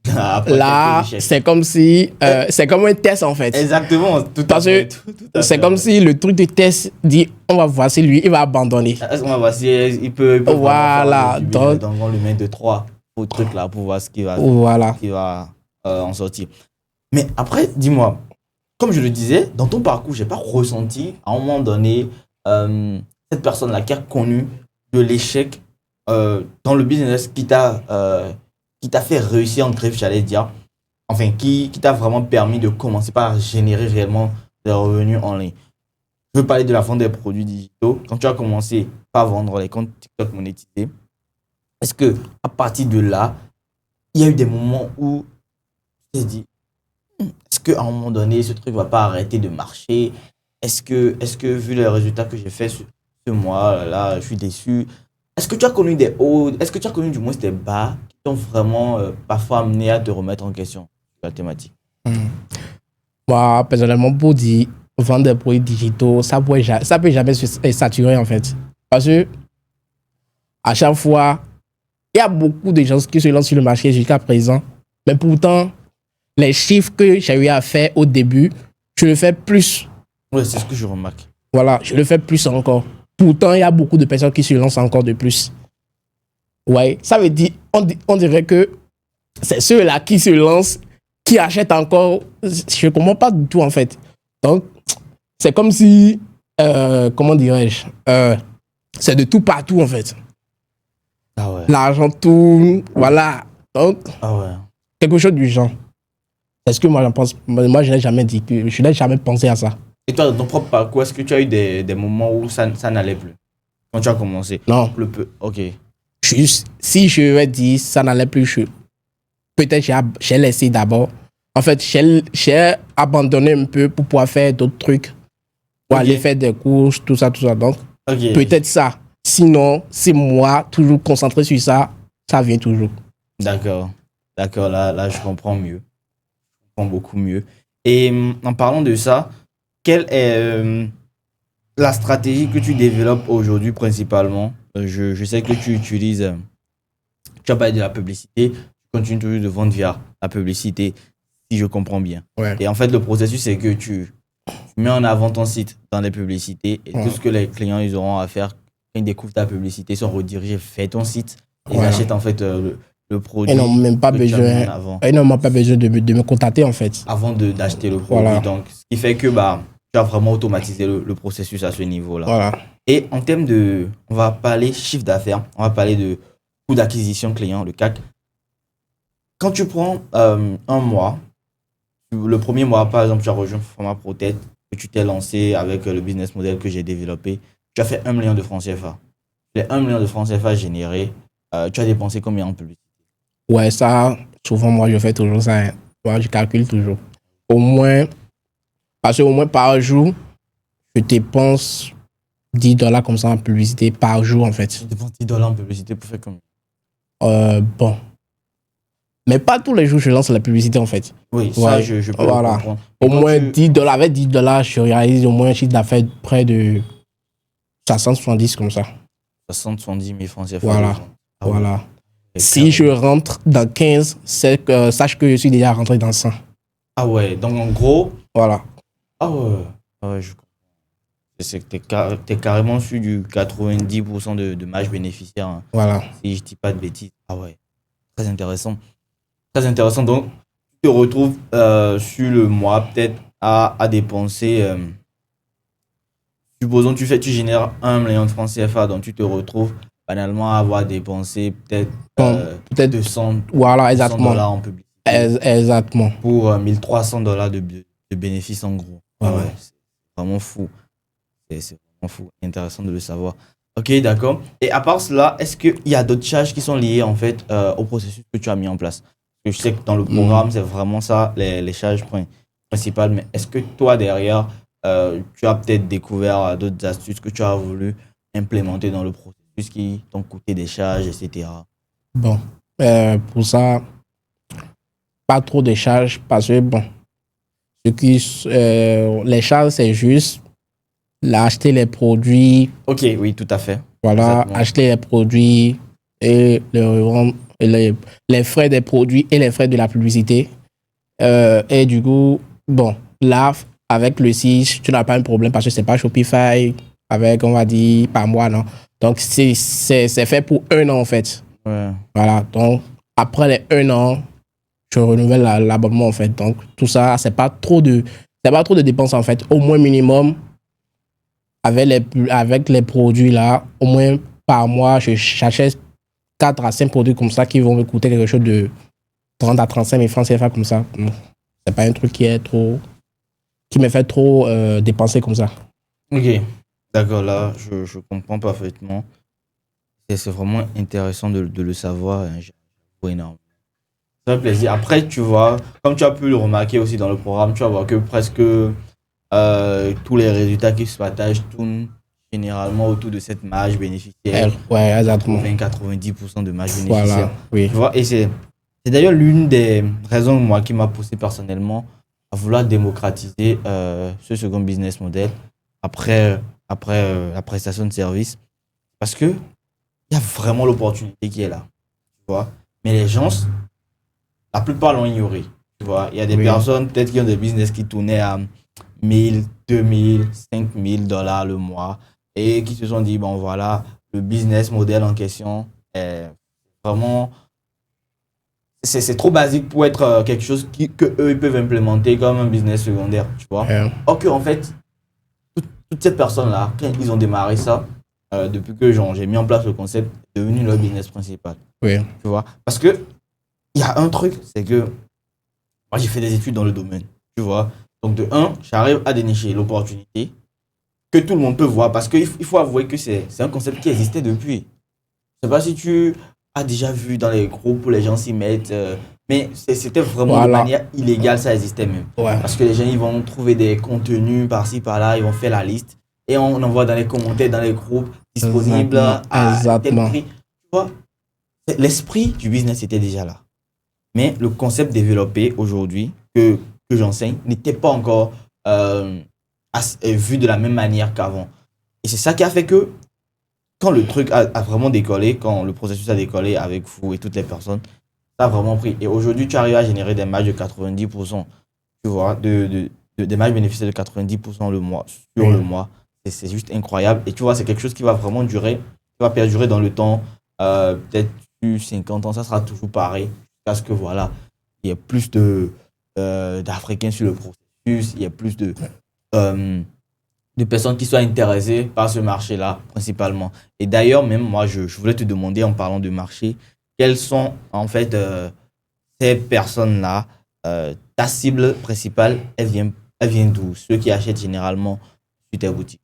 Là, c'est comme si, c'est comme un test en fait. Exactement, tout à fait. C'est comme si le truc de test dit, on va voir si lui, il va abandonner. On va voir si il peut voilà, donc on lui met 2-3 trucs là pour voir ce qu'il va, en sortir. Mais après, dis-moi, comme je le disais, dans ton parcours, j'ai pas ressenti à un moment donné cette personne-là qui a connu de l'échec dans le business qui t'a fait réussir en griffe, j'allais dire. Enfin, qui t'a vraiment permis de commencer par générer réellement des revenus en ligne. Je veux parler de la vente des produits digitaux. Quand tu as commencé par vendre les comptes TikTok monétisés, est-ce que à partir de là, il y a eu des moments où tu t'es dit, est-ce qu'à un moment donné, ce truc ne va pas arrêter de marcher? Est-ce que vu les résultats que j'ai fait ce mois-là, je suis déçu? Est-ce que tu as connu des hauts? Est-ce que tu as connu du moins des bas qui t'ont vraiment parfois amené à te remettre en question sur la thématique? Moi, personnellement, pour dire vendre des produits digitaux, ça peut jamais se saturer en fait. Parce que à chaque fois, il y a beaucoup de gens qui se lancent sur le marché jusqu'à présent. Mais pourtant, les chiffres que j'ai eu à faire au début, je le fais plus. Oui, c'est ce que je remarque. Voilà, je le fais plus encore. Pourtant, il y a beaucoup de personnes qui se lancent encore de plus. Ouais, ça veut dire, on dirait que c'est ceux-là qui se lancent, qui achètent encore. Je ne comprends pas du tout en fait. Donc, c'est comme si, comment dirais-je, c'est de tout partout en fait. Ah ouais. L'argent tourne, voilà. Donc, quelque chose du genre. C'est ce que moi j'en pense. Moi, je n'ai jamais dit, je n'ai jamais pensé à ça. Et toi, dans ton propre parcours, est-ce que tu as eu des moments où ça n'allait plus quand tu as commencé? Non. Le peu. Ok. Si je vais dire ça n'allait plus, peut-être j'ai laissé d'abord. En fait, j'ai abandonné un peu pour pouvoir faire d'autres trucs. Pour aller faire des courses, tout ça. Donc, peut-être ça. Sinon, c'est moi, toujours concentré sur ça, ça vient toujours. D'accord. Là, je comprends mieux. Je comprends beaucoup mieux. Et en parlant de ça, quelle est la stratégie que tu développes aujourd'hui principalement? Je sais que tu utilises, tu as parlé de la publicité, tu continues toujours de vendre via la publicité, si je comprends bien. Ouais. Et en fait, le processus, c'est que tu mets en avant ton site dans les publicités et tout ce que les clients ils auront à faire quand ils découvrent ta publicité, ils sont redirigés vers ton site. Ils achètent en fait le produit. Ils n'ont même pas besoin, de me contacter en fait. Avant d'acheter le produit. Voilà. Donc, ce qui fait que tu as vraiment automatisé le processus à ce niveau-là. Voilà. Et en termes de, on va parler chiffre d'affaires, on va parler de coût d'acquisition client, le CAC. Quand tu prends un mois, le premier mois, par exemple, tu as rejoint Format Protect, que tu t'es lancé avec le business model que j'ai développé, tu as fait 1 million de francs CFA. Les 1 million de francs CFA générés, tu as dépensé combien en publicité? Ouais, ça, souvent, moi, je fais toujours ça. Hein. Moi, je calcule toujours. Au moins, parce qu'au moins par jour, je dépense $10 comme ça en publicité par jour, en fait. Tu dépenses $10 en publicité pour faire combien? Bon. Mais pas tous les jours, je lance la publicité, en fait. Oui, ça, je peux voilà. comprendre. Au moins $10. Avec $10, je réalise au moins un chiffre d'affaires près de 60-70 comme ça. 60-70 000 francs CFA. Voilà. Voilà. Si je rentre dans 15, sache que je suis déjà rentré dans 100. Ah ouais, donc en gros... Voilà. Ah ouais, je comprends. C'est que t'es carrément sur du 90% de marge bénéficiaire. Hein. Voilà. Si je dis pas de bêtises. Ah ouais, très intéressant. Très intéressant. Donc, tu te retrouves sur le mois peut-être à dépenser... supposons tu génères 1 million de francs CFA, donc tu te retrouves banalement à avoir dépensé peut-être 200 voilà, exactement. $200 en publicité. Exactement. Pour $1 300 de bénéfices en gros. Voilà. Ouais, c'est vraiment fou. C'est vraiment fou. Intéressant de le savoir. Ok, d'accord. Et à part cela, est-ce qu'il y a d'autres charges qui sont liées en fait au processus que tu as mis en place? Parce que je sais que dans le programme, c'est vraiment ça, les charges principales. Mais est-ce que toi, derrière, tu as peut-être découvert d'autres astuces que tu as voulu implémenter dans le processus qui t'ont coûté des charges, etc. Bon, pour ça, pas trop de charges parce que, bon, les charges, c'est juste acheter les produits. Ok, oui, tout à fait. Voilà, exactement. Acheter les produits et les frais des produits et les frais de la publicité. Et du coup, bon, là, avec le site, tu n'as pas un problème parce que c'est pas Shopify avec, on va dire, par mois, non. Donc, c'est fait pour 1 an, en fait. Ouais. Voilà, donc, après les 1 an, je renouvelle l'abonnement, en fait. Donc, tout ça, c'est pas trop de dépenses, en fait. Au moins minimum, avec les produits, là, au moins par mois, j'achète 4 à 5 produits comme ça qui vont me coûter quelque chose de 30 à 35 000 francs CFA comme ça. C'est pas un truc qui me fait trop dépenser comme ça. Ok, d'accord, là, je comprends parfaitement. C'est vraiment intéressant de le savoir. J'avoue énorme. C'est un plaisir. Après, tu vois, comme tu as pu le remarquer aussi dans le programme, tu vas voir que presque tous les résultats qui se partagent tournent généralement autour de cette marge bénéficiaire. Ouais, exactement. 90% de marge bénéficiaire. Voilà, oui. Tu vois, et c'est d'ailleurs l'une des raisons, moi, qui m'a poussé personnellement à vouloir démocratiser ce second business model après la prestation de service. Parce que il y a vraiment l'opportunité qui est là. Tu vois. Mais les gens, la plupart l'ont ignoré. Tu vois. Il y a des personnes peut-être qui ont des business qui tournaient à 1000, 2000, 5000 $ le mois et qui se sont dit, bon voilà, le business model en question est vraiment... C'est trop basique pour être quelque chose que eux ils peuvent implémenter comme un business secondaire, tu vois. Or que en fait, toutes ces personnes-là, quand ils ont démarré ça, depuis que j'ai mis en place le concept, c'est devenu leur business principal. Oui. Tu vois. Parce que il y a un truc, c'est que moi j'ai fait des études dans le domaine, tu vois. Donc, de un, j'arrive à dénicher l'opportunité que tout le monde peut voir parce qu'il faut avouer que c'est un concept qui existait depuis. Je sais pas si tu as déjà vu dans les groupes où les gens s'y mettent, mais c'était vraiment de manière illégale, ça existait même. Ouais. Parce que les gens, ils vont trouver des contenus par-ci, par-là, ils vont faire la liste et on envoie dans les commentaires, dans les groupes disponibles à tel prix. Tu vois, l'esprit du business était déjà là. Mais le concept développé aujourd'hui, que j'enseigne, n'était pas encore vu de la même manière qu'avant. Et c'est ça qui a fait que quand le truc a vraiment décollé, quand le processus a décollé avec vous et toutes les personnes, ça a vraiment pris. Et aujourd'hui, tu arrives à générer des marges de 90%, tu vois, des marges bénéficiaires de 90% le mois, sur le mois. C'est juste incroyable. Et tu vois, c'est quelque chose qui va vraiment durer, qui va perdurer dans le temps. Peut-être plus 50 ans, ça sera toujours pareil. Parce que voilà, il y a plus d'Africains sur le processus, il y a plus de personnes qui soient intéressées par ce marché-là, principalement. Et d'ailleurs, même moi, je voulais te demander, en parlant de marché, quelles sont en fait ces personnes-là, ta cible principale, elle vient d'où? Ceux qui achètent généralement sur tes boutiques.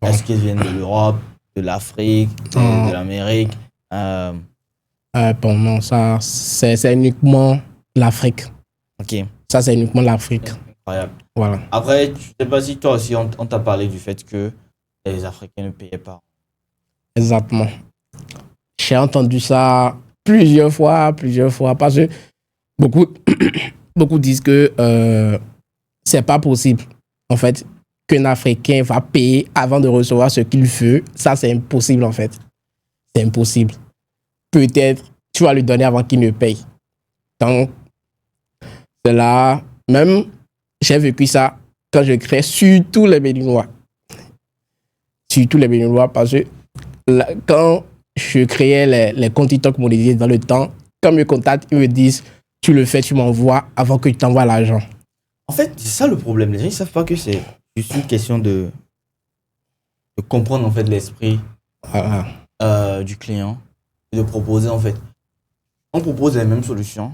Est-ce qu'ils viennent de l'Europe, de l'Afrique, de l'Amérique? Bon, non, ça, c'est uniquement l'Afrique. Ok. Ça, c'est uniquement l'Afrique. Incroyable. Voilà. Après, je ne sais pas si toi aussi, on t'a parlé du fait que les Africains ne payaient pas. Exactement. J'ai entendu ça plusieurs fois, parce que beaucoup disent que c'est pas possible, en fait, qu'un Africain va payer avant de recevoir ce qu'il veut. Ça, c'est impossible, en fait. C'est impossible. Peut-être tu vas lui donner avant qu'il ne paye. Donc, c'est là, même, j'ai vécu ça quand je crée surtout les Béninois. Surtout les Béninois, parce que là, quand je créais les comptes TikTok monétisés dans le temps, quand ils me contactent, ils me disent, tu le fais, tu m'envoies avant que tu t'envoies l'argent. En fait, c'est ça le problème. Les gens ne savent pas que c'est juste une question de comprendre en fait l'esprit du client et de proposer en fait. On propose les mêmes solutions,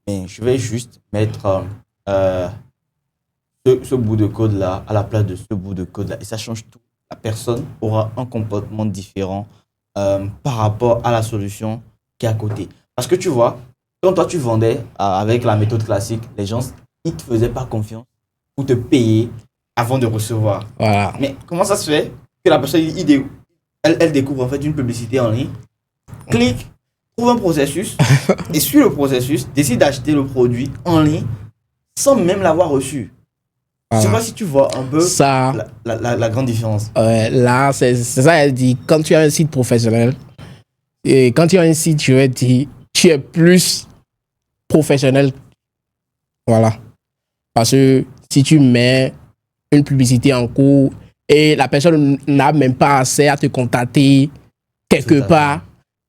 mais je vais juste mettre ce bout de code-là à la place de ce bout de code-là. Et ça change tout. La personne aura un comportement différent par rapport à la solution qui est à côté. Parce que tu vois, quand toi tu vendais avec la méthode classique, les gens, ils ne te faisaient pas confiance pour te payer avant de recevoir. Voilà. Mais comment ça se fait que la personne, elle découvre en fait une publicité en ligne, clique, trouve un processus et suit le processus, décide d'acheter le produit en ligne sans même l'avoir reçu. Je ne sais pas si tu vois un peu ça, la grande différence. Là, c'est ça, elle dit, quand tu as un site professionnel, et quand tu as un site, je vais dire, tu es plus professionnel. Voilà. Parce que si tu mets une publicité en cours et la personne n'a même pas assez à te contacter quelque part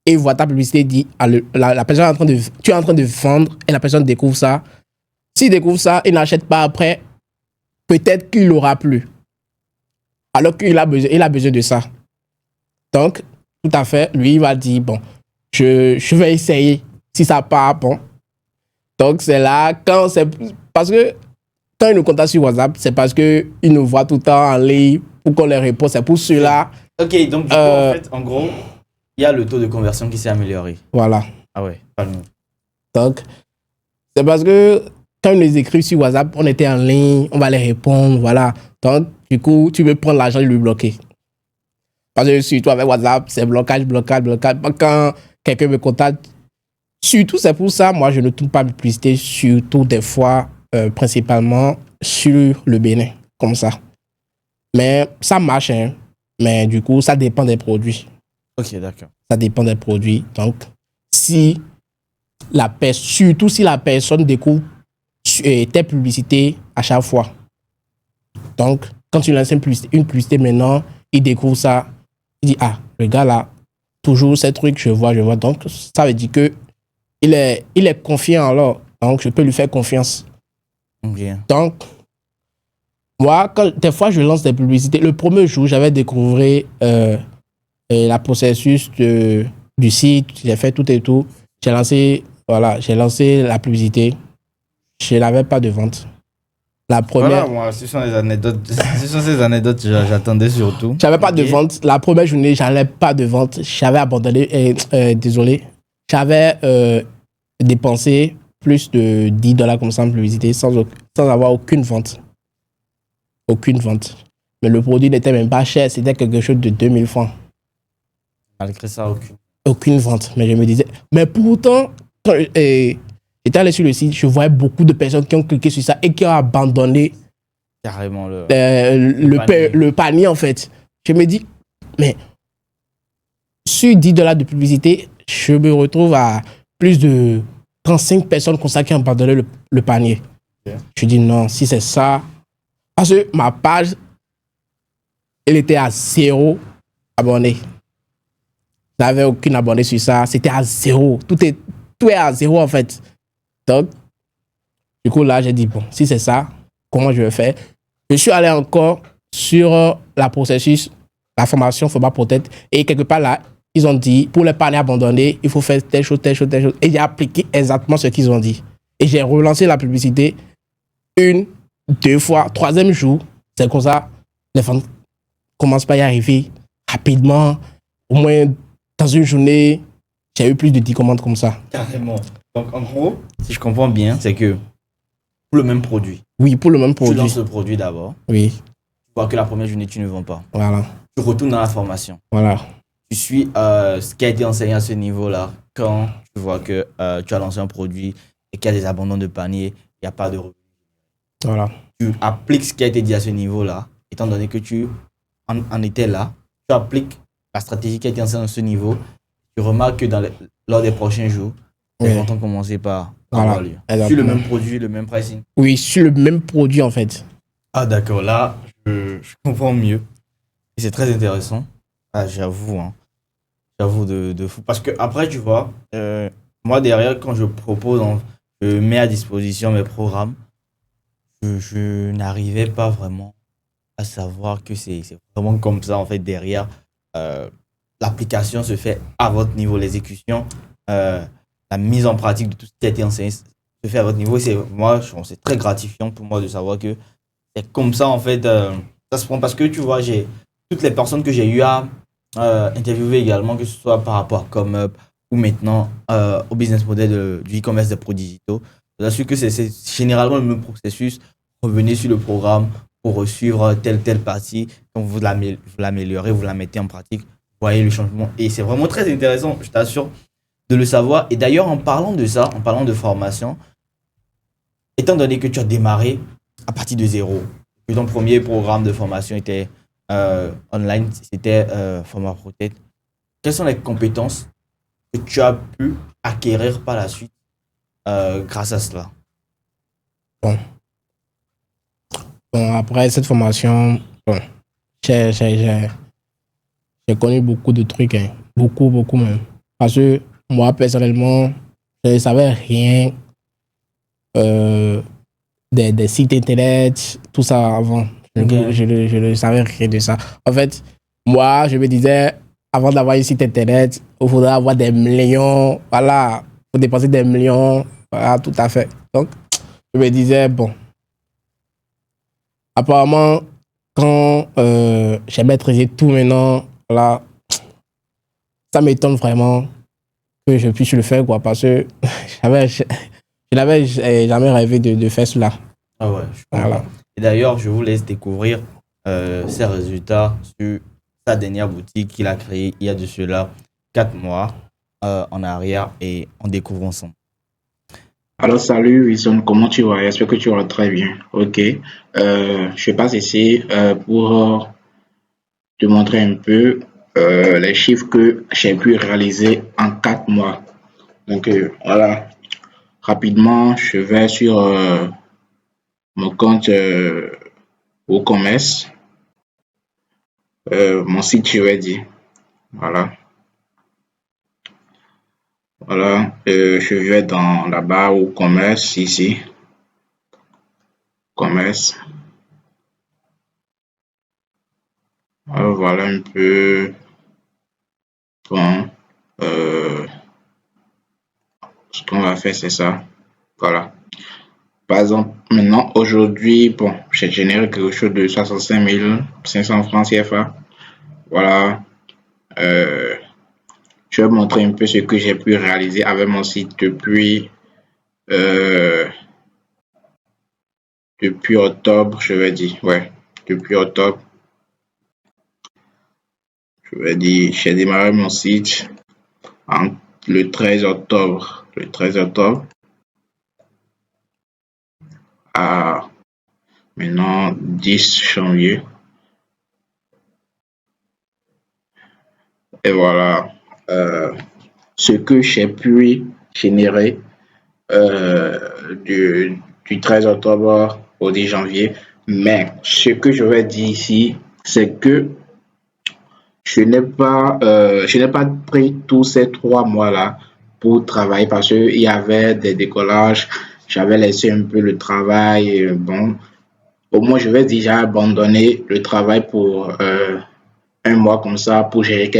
et voit ta publicité, dit, la personne tu es en train de vendre et la personne découvre ça. S'il découvre ça, il n'achète pas après, peut-être qu'il l'aura plus. Alors qu'il a besoin de ça. Donc, tout à fait, lui, il va dire, bon, je vais essayer. Si ça part, bon. Donc, c'est là, parce que quand ils nous contactent sur WhatsApp, c'est parce qu'ils nous voient tout le temps en ligne pour qu'on les réponde. C'est pour cela. Ok, donc du coup, en fait, en gros, il y a le taux de conversion qui s'est amélioré. Voilà. Ah ouais, pas le même. Donc, c'est parce que quand ils nous écrivent sur WhatsApp, on était en ligne, on va les répondre, voilà. Donc, du coup, tu veux prendre l'argent et lui bloquer. Parce que surtout avec WhatsApp, c'est blocage. Quand quelqu'un me contacte, surtout c'est pour ça, moi, je ne tourne pas mes publicités, surtout des fois, principalement sur le Bénin, comme ça. Mais ça marche, hein. Mais du coup, ça dépend des produits. Ok, d'accord. Ça dépend des produits. Donc, surtout si la personne découvre tes publicités à chaque fois. Donc, quand tu lances une publicité maintenant, il découvre ça, il dit, ah, le gars là, toujours ces trucs, je vois. Donc, ça veut dire que il est confiant alors. Donc, je peux lui faire confiance. Okay. Donc, moi, des fois, je lance des publicités. Le premier jour, j'avais découvert la processus du site. J'ai fait tout et tout. J'ai lancé la publicité. Je n'avais pas de vente. La première, Voilà, moi, ce sont les anecdotes. Ce sont ces anecdotes que j'attendais surtout. j'avais pas de Ok. vente. La première journée, j'avais pas de vente. J'avais abandonné, désolé. J'avais dépensé plus de $10 comme ça en publicité sans avoir aucune vente. Aucune vente. Mais le produit n'était même pas cher. C'était quelque chose de 2000 francs. Malgré ça, aucune. Aucune vente. Mais je me disais. Mais pourtant, quand j'étais allé sur le site, je voyais beaucoup de personnes qui ont cliqué sur ça et qui ont abandonné Carrément le. le panier, en fait. Je me dis, mais sur $10 de publicité, je me retrouve à plus de 35 personnes comme ça qui ont abandonné le panier. Ok. Je dis non, si c'est ça. Parce que ma page, elle était à 0 abonnés. Je n'avais aucune abonnée sur ça. C'était à 0. Tout est à 0 en fait. Donc, du coup, là, j'ai dit, bon, si c'est ça, comment je vais faire? Je suis allé encore sur la processus, la formation Format Protect. Et quelque part là, ils ont dit, pour les paniers abandonnés, il faut faire telle chose, telle chose, telle chose. Et j'ai appliqué exactement ce qu'ils ont dit. Et j'ai relancé la publicité 1, 2 fois, 3e jour. C'est comme ça, les ventes commencent pas à y arriver rapidement. Au moins, dans une journée, j'ai eu plus de 10 commandes comme ça. Carrément. Donc, en gros, si je comprends bien, c'est que pour le même produit, Oui, pour le même tu produit. lances le produit d'abord. Oui, Tu vois que la première journée, tu ne vends pas. voilà, Tu retournes dans la formation. voilà. Tu suis ce qui a été enseigné à ce niveau-là. Quand tu vois que tu as lancé un produit et qu'il y a des abandons de panier, il n'y a pas de revenus. Voilà. Tu appliques ce qui a été dit à ce niveau-là, étant donné que tu en étais là. Tu appliques la stratégie qui a été enseignée à ce niveau. Tu remarques que lors des prochains jours, les Oui. ventes ont commencé par Voilà, avoir lieu. exactement. Sur le même produit, le même pricing. Oui, sur le même produit en fait. Ah d'accord, là, je comprends mieux. Et c'est très intéressant. Ah, j'avoue, hein. J'avoue de fou. Parce que après, tu vois, moi derrière, quand je propose, je mets à disposition mes programmes, je n'arrivais pas vraiment à savoir que c'est vraiment comme ça, en fait, derrière. L'application se fait à votre niveau, l'exécution, la mise en pratique de tout ce qui a été enseigné se fait à votre niveau. Et c'est très gratifiant pour moi de savoir que c'est comme ça, en fait, ça se prend. Parce que, tu vois, j'ai toutes les personnes que j'ai eu à interviewer également, que ce soit par rapport à ComeUp ou maintenant au business model du e-commerce des produits digitaux. Je vous assure que c'est généralement le même processus. Revenez sur le programme pour suivre telle partie. Donc vous l'améliorez, vous la mettez en pratique. Vous voyez le changement. Et c'est vraiment très intéressant, je t'assure, de le savoir. Et d'ailleurs, en parlant de ça, en parlant de formation, étant donné que tu as démarré à partir de zéro, que ton premier programme de formation était online, c'était Format Protect, quelles sont les compétences que tu as pu acquérir par la suite grâce à cela? Bon, après cette formation, bon, j'ai connu beaucoup de trucs, hein. Beaucoup, beaucoup même. Parce que moi, personnellement, je ne savais rien des sites internet, tout ça avant. Ok. Je ne savais rien de ça. En fait, moi, je me disais, avant d'avoir un site internet, il faudrait avoir des millions. Voilà, il faut dépenser des millions. Voilà, tout à fait. Donc, je me disais, bon. Apparemment, quand j'ai maîtrisé tout maintenant, voilà, ça m'étonne vraiment que je puisse le faire, quoi, parce que je n'avais jamais rêvé de faire cela. Ah ouais, je comprends. Voilà. Et d'ailleurs, je vous laisse découvrir ses résultats sur sa dernière boutique qu'il a créée il y a de cela 4 mois en arrière et on découvre ensemble. Alors, salut Wilson, comment tu vas? J'espère que tu vas très bien. Ok. Je passe ici pour te montrer un peu les chiffres que j'ai pu réaliser en 4 mois. Donc, voilà. Rapidement, je vais sur mon compte WooCommerce, mon site, je vais dire. Voilà. Voilà. Je vais dans la barre WooCommerce ici. Commerce. Alors, voilà un peu bon, ce qu'on va faire, c'est ça. Voilà. Par exemple, maintenant, aujourd'hui, bon, j'ai généré quelque chose de 65 500 francs CFA. Voilà. Euh, je vais montrer un peu ce que j'ai pu réaliser avec mon site euh, depuis octobre, je vais dire. Ouais, depuis octobre, je vais dire, j'ai démarré mon site le 13 octobre. Le 13 octobre à maintenant 10 janvier. Et voilà ce que j'ai pu générer du 13 octobre au 10 janvier. Mais ce que je vais dire ici, c'est que je n'ai pas pris tous ces 3 mois-là pour travailler parce qu'il y avait des décollages. J'avais laissé un peu le travail. Bon, au moins, je vais dire, j'ai abandonné le travail pour un mois comme ça pour gérer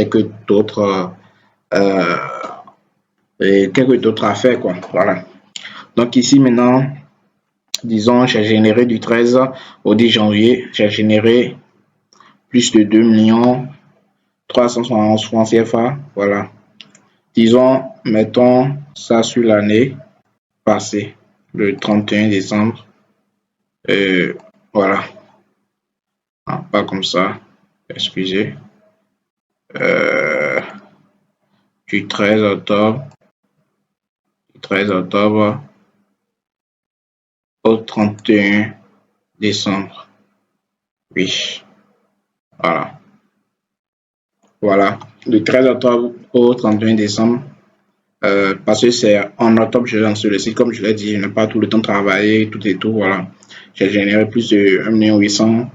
euh, quelques d'autres affaires, quoi. Voilà. Donc ici, maintenant, disons, j'ai généré du 13 au 10 janvier, j'ai généré plus de 2 millions 371 francs CFA. Voilà. Disons, mettons ça sur l'année passée, le 31 décembre. Voilà. Ah, pas comme ça. Excusez. Euh, du 13 octobre. Du 13 octobre au 31 décembre. Oui. Voilà. Voilà. Du 13 octobre au 31 décembre. Parce que c'est en octobre, je lance le site. Comme je l'ai dit, je n'ai pas tout le temps travaillé, tout et tout. Voilà. J'ai généré plus de 1 800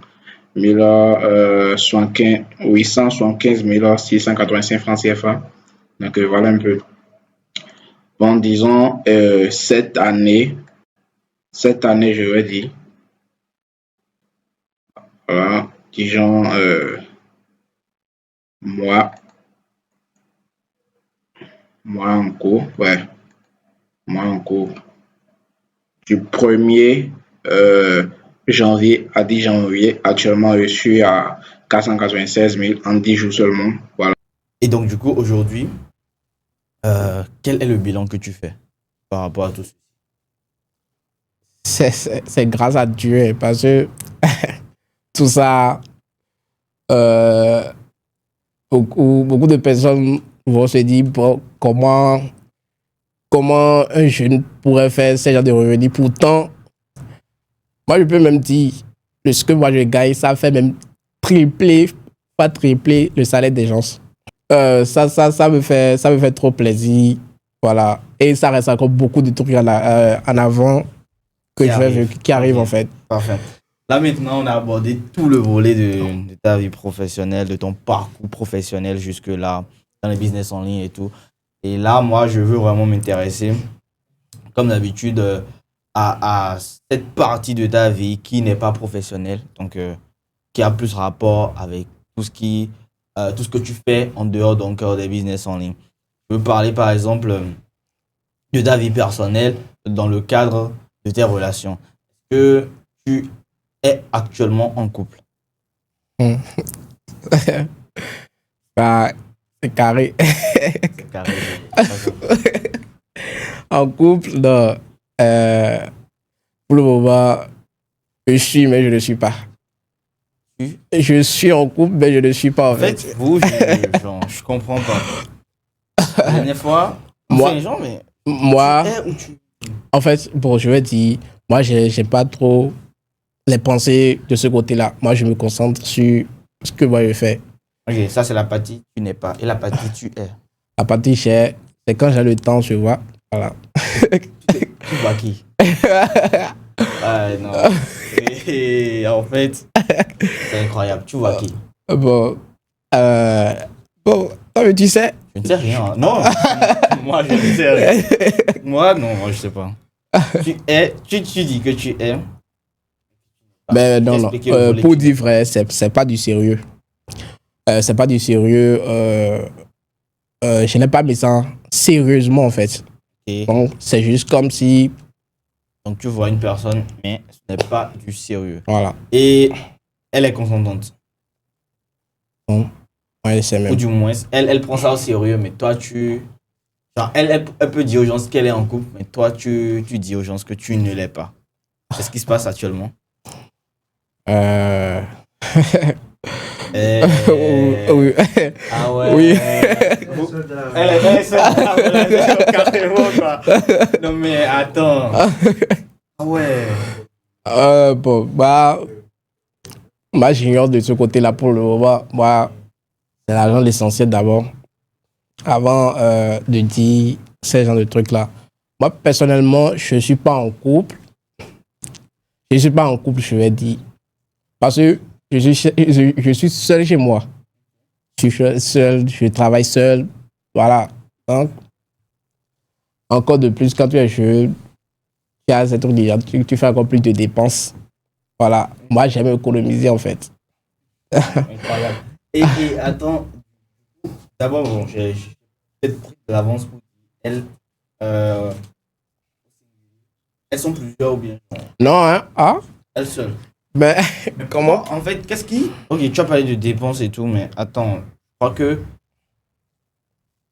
875 685 francs CFA. Donc voilà un peu. Bon, disons, cette année, je vais dire, voilà, disons, moi en cours, ouais, moi en cours, du 1er janvier à 10 janvier, actuellement, je suis à 496 000 en 10 jours seulement, voilà. Et donc, du coup, aujourd'hui, quel est le bilan que tu fais par rapport à tout ça? C'est grâce à Dieu parce que tout ça, beaucoup de personnes vont se dire bon, comment un jeune pourrait faire ce genre de revenus. Pourtant, moi, je peux même dire ce que moi je gagne, ça fait même tripler, pas tripler le salaire des gens. Ça me fait trop plaisir. Voilà. Et ça reste encore beaucoup de trucs en avant qui arrivent en fait. Parfait. Là, maintenant, on a abordé tout le volet de ta vie professionnelle, de ton parcours professionnel jusque-là, dans le business en ligne et tout. Et là, moi, je veux vraiment m'intéresser, comme d'habitude, à cette partie de ta vie qui n'est pas professionnelle, donc qui a plus rapport avec tout ce que tu fais en dehors donc, des business en ligne. Je veux parler, par exemple, de ta vie personnelle dans le cadre de tes relations. Est-ce que tu es actuellement en couple? Bah, c'est carré. C'est carré. En couple, non. Pour le moment, je suis, mais je ne suis pas. Je suis en couple, mais je ne suis pas en fait. Je comprends pas. La dernière fois, en fait, bon, je vais dire, moi, j'ai pas trop les pensées de ce côté-là. Moi, je me concentre sur ce que moi je fais. Ok, ça c'est la partie tu n'es pas. Et la partie tu es. La partie c'est quand j'ai le temps, je vois. Voilà. Tu vois qui? Ah non. Et en fait, c'est incroyable. Tu vois qui? Bon, toi, mais tu sais. Je ne sais rien. Non, moi je ne sais rien. Moi, non, moi je sais pas. Tu dis que tu es. Mais non. Pour dire vrai, c'est pas du sérieux. C'est pas du sérieux. Je n'ai pas mis ça sérieusement en fait. Okay. Donc, c'est juste comme si Donc, tu vois une personne, mais ce n'est pas du sérieux. Voilà. Et elle est consentante. Bon. Ouais, c'est Ou même. du moins, elle prend ça au sérieux, mais toi, genre, elle peut dire aux gens qu'elle est en couple, mais toi, tu dis aux gens que tu ne l'es pas. C'est ce qui se passe actuellement. Euh... Eh, oui. Ah ouais. Oui. Elle est seule dans la relation, carrément, quoi. Non, mais attends. Ah ouais. Bon, moi, j'ignore de ce côté-là pour le moment. Moi, c'est l'argent l'essentiel d'abord. Avant de dire ces genres de trucs-là. Moi, personnellement, je ne suis pas en couple. Je ne suis pas en couple, je vais dire. Parce que je suis seul chez moi. Je suis seul, je travaille seul. Voilà. Donc, encore de plus, quand tu es jeune, tu as ces trucs déjà, tu fais encore plus de dépenses. Voilà. Moi, j'aime économiser en fait. Incroyable. Et attends, d'abord, bon, j'ai peut-être pris de l'avance pour elles. Elles sont plusieurs ou bien Non, hein? Ah? elles seules. Ben, comment? En fait, qu'est-ce qui. Ok, tu as parlé de dépenses et tout, mais attends, je crois que.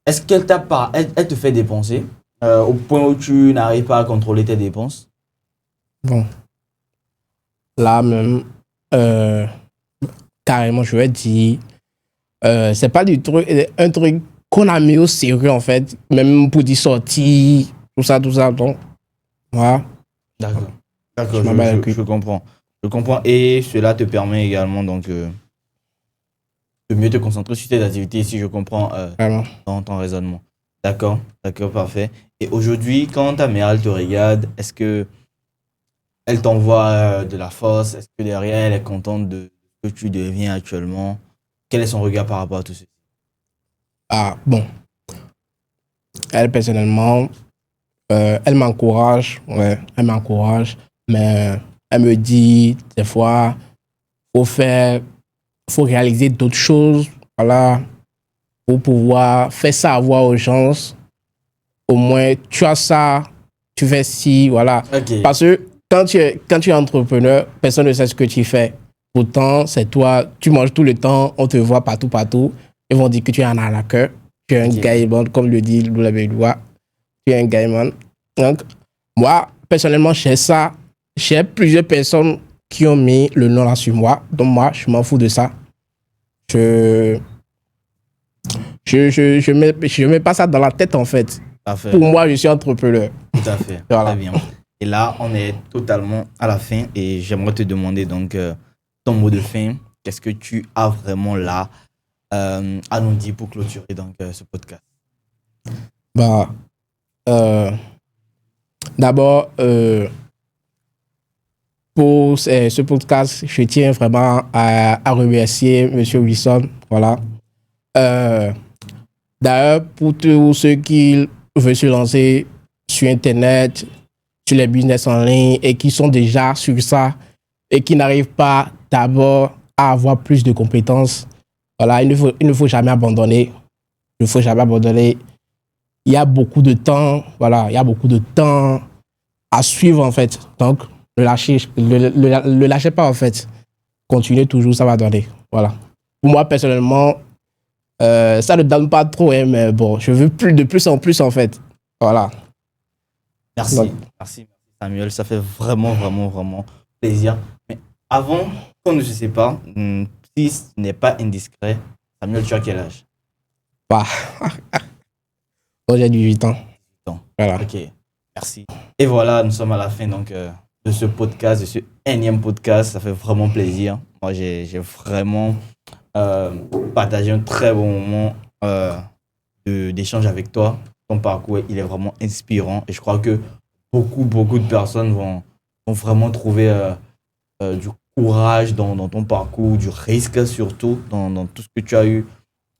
Est-ce qu'elle t'a pas. Elle te fait dépenser au point où tu n'arrives pas à contrôler tes dépenses? Bon. Là même, carrément, je vais dire, c'est pas du truc, un truc qu'on a mis au sérieux en fait, même pour dire sortir, tout ça, donc, voilà. D'accord. D'accord, Je m'en bats les couilles. je comprends. Je comprends. Et cela te permet également donc de mieux te concentrer sur tes activités, si je comprends Vraiment. dans ton raisonnement. D'accord, d'accord, parfait. Et aujourd'hui, quand ta mère elle te regarde, est-ce que elle t'envoie de la force? Est-ce que derrière elle est contente de ce que tu deviens actuellement? Quel est son regard par rapport à tout ceci? Ah, bon. Elle, personnellement, elle m'encourage, ouais, elle m'encourage, mais elle me dit, des fois, faut réaliser d'autres choses, voilà, pour pouvoir faire savoir aux gens, au moins, tu as ça, tu fais ci, voilà. Ok. Parce que quand tu es entrepreneur, personne ne sait ce que tu fais. Pourtant, c'est toi, tu manges tout le temps, on te voit partout. Ils vont dire que tu es un arnaqueur, tu es un Ok. gaïman, comme le dit Lula Bedoua. Tu es un gaïman. Donc, moi, personnellement, j'ai ça. J'ai plusieurs personnes qui ont mis le nom là sur moi. Donc, moi, je m'en fous de ça. Je mets pas ça dans la tête, en fait. Parfait. Pour moi, je suis entrepreneur. Tout à fait. Voilà. Très bien. Et là, on est totalement à la fin et j'aimerais te demander donc ton mot de fin. Qu'est-ce que tu as vraiment là à nous dire pour clôturer donc ce podcast? Bah, d'abord, pour ce podcast, je tiens vraiment à remercier M. Wilson. Voilà. D'ailleurs, pour tous ceux qui veulent se lancer sur Internet, sur les business en ligne et qui sont déjà sur ça et qui n'arrivent pas d'abord à avoir plus de compétences, voilà, il ne faut jamais abandonner. Il ne faut jamais abandonner. Il y a beaucoup de temps, voilà, il y a beaucoup de temps à suivre en fait. Donc, le lâchez pas en fait. Continuez toujours, ça va donner. Voilà. Pour moi, personnellement, ça ne donne pas trop, hein, mais bon, je veux de plus en plus en fait. Voilà. Merci. Donc. Merci Samuel, ça fait vraiment, vraiment, vraiment plaisir. Mais avant qu'on ne se sépare, si ce n'est pas indiscret, Samuel, tu as quel âge? Bah. Moi, j'ai 18 ans. Voilà. Ok, merci. Et voilà, nous sommes à la fin donc, de ce podcast, de ce énième podcast. Ça fait vraiment plaisir. Moi, j'ai vraiment partagé un très bon moment d'échange avec toi. Ton parcours, il est vraiment inspirant. Et je crois que beaucoup de personnes vont vraiment trouver du courage dans ton parcours, du risque surtout, dans tout ce que tu as eu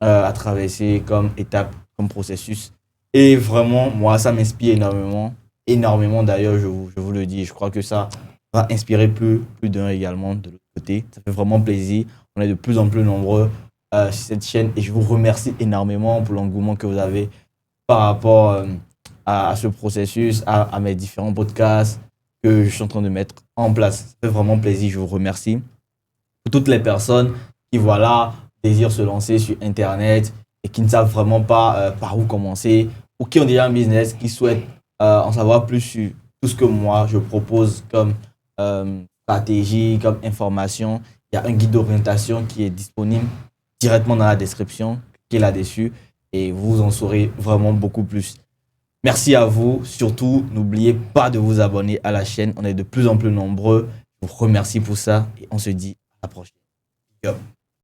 à traverser comme étape, comme processus. Et vraiment, moi, ça m'inspire énormément. Énormément d'ailleurs, je vous le dis. Je crois que ça va inspirer plus d'un également de l'autre côté. Ça fait vraiment plaisir. On est de plus en plus nombreux sur cette chaîne et je vous remercie énormément pour l'engouement que vous avez par rapport à ce processus, à mes différents podcasts que je suis en train de mettre en place. Ça fait vraiment plaisir, je vous remercie. Pour toutes les personnes qui, voilà, désirent se lancer sur Internet et qui ne savent vraiment pas par où commencer, ou qui ont déjà un business, qui souhaitent en savoir plus sur tout ce que moi je propose comme stratégie, comme information. Il y a un guide d'orientation qui est disponible directement dans la description, qui est là-dessus, et vous en saurez vraiment beaucoup plus. Merci à vous. Surtout, n'oubliez pas de vous abonner à la chaîne. On est de plus en plus nombreux. Je vous remercie pour ça et on se dit à la prochaine. Yo.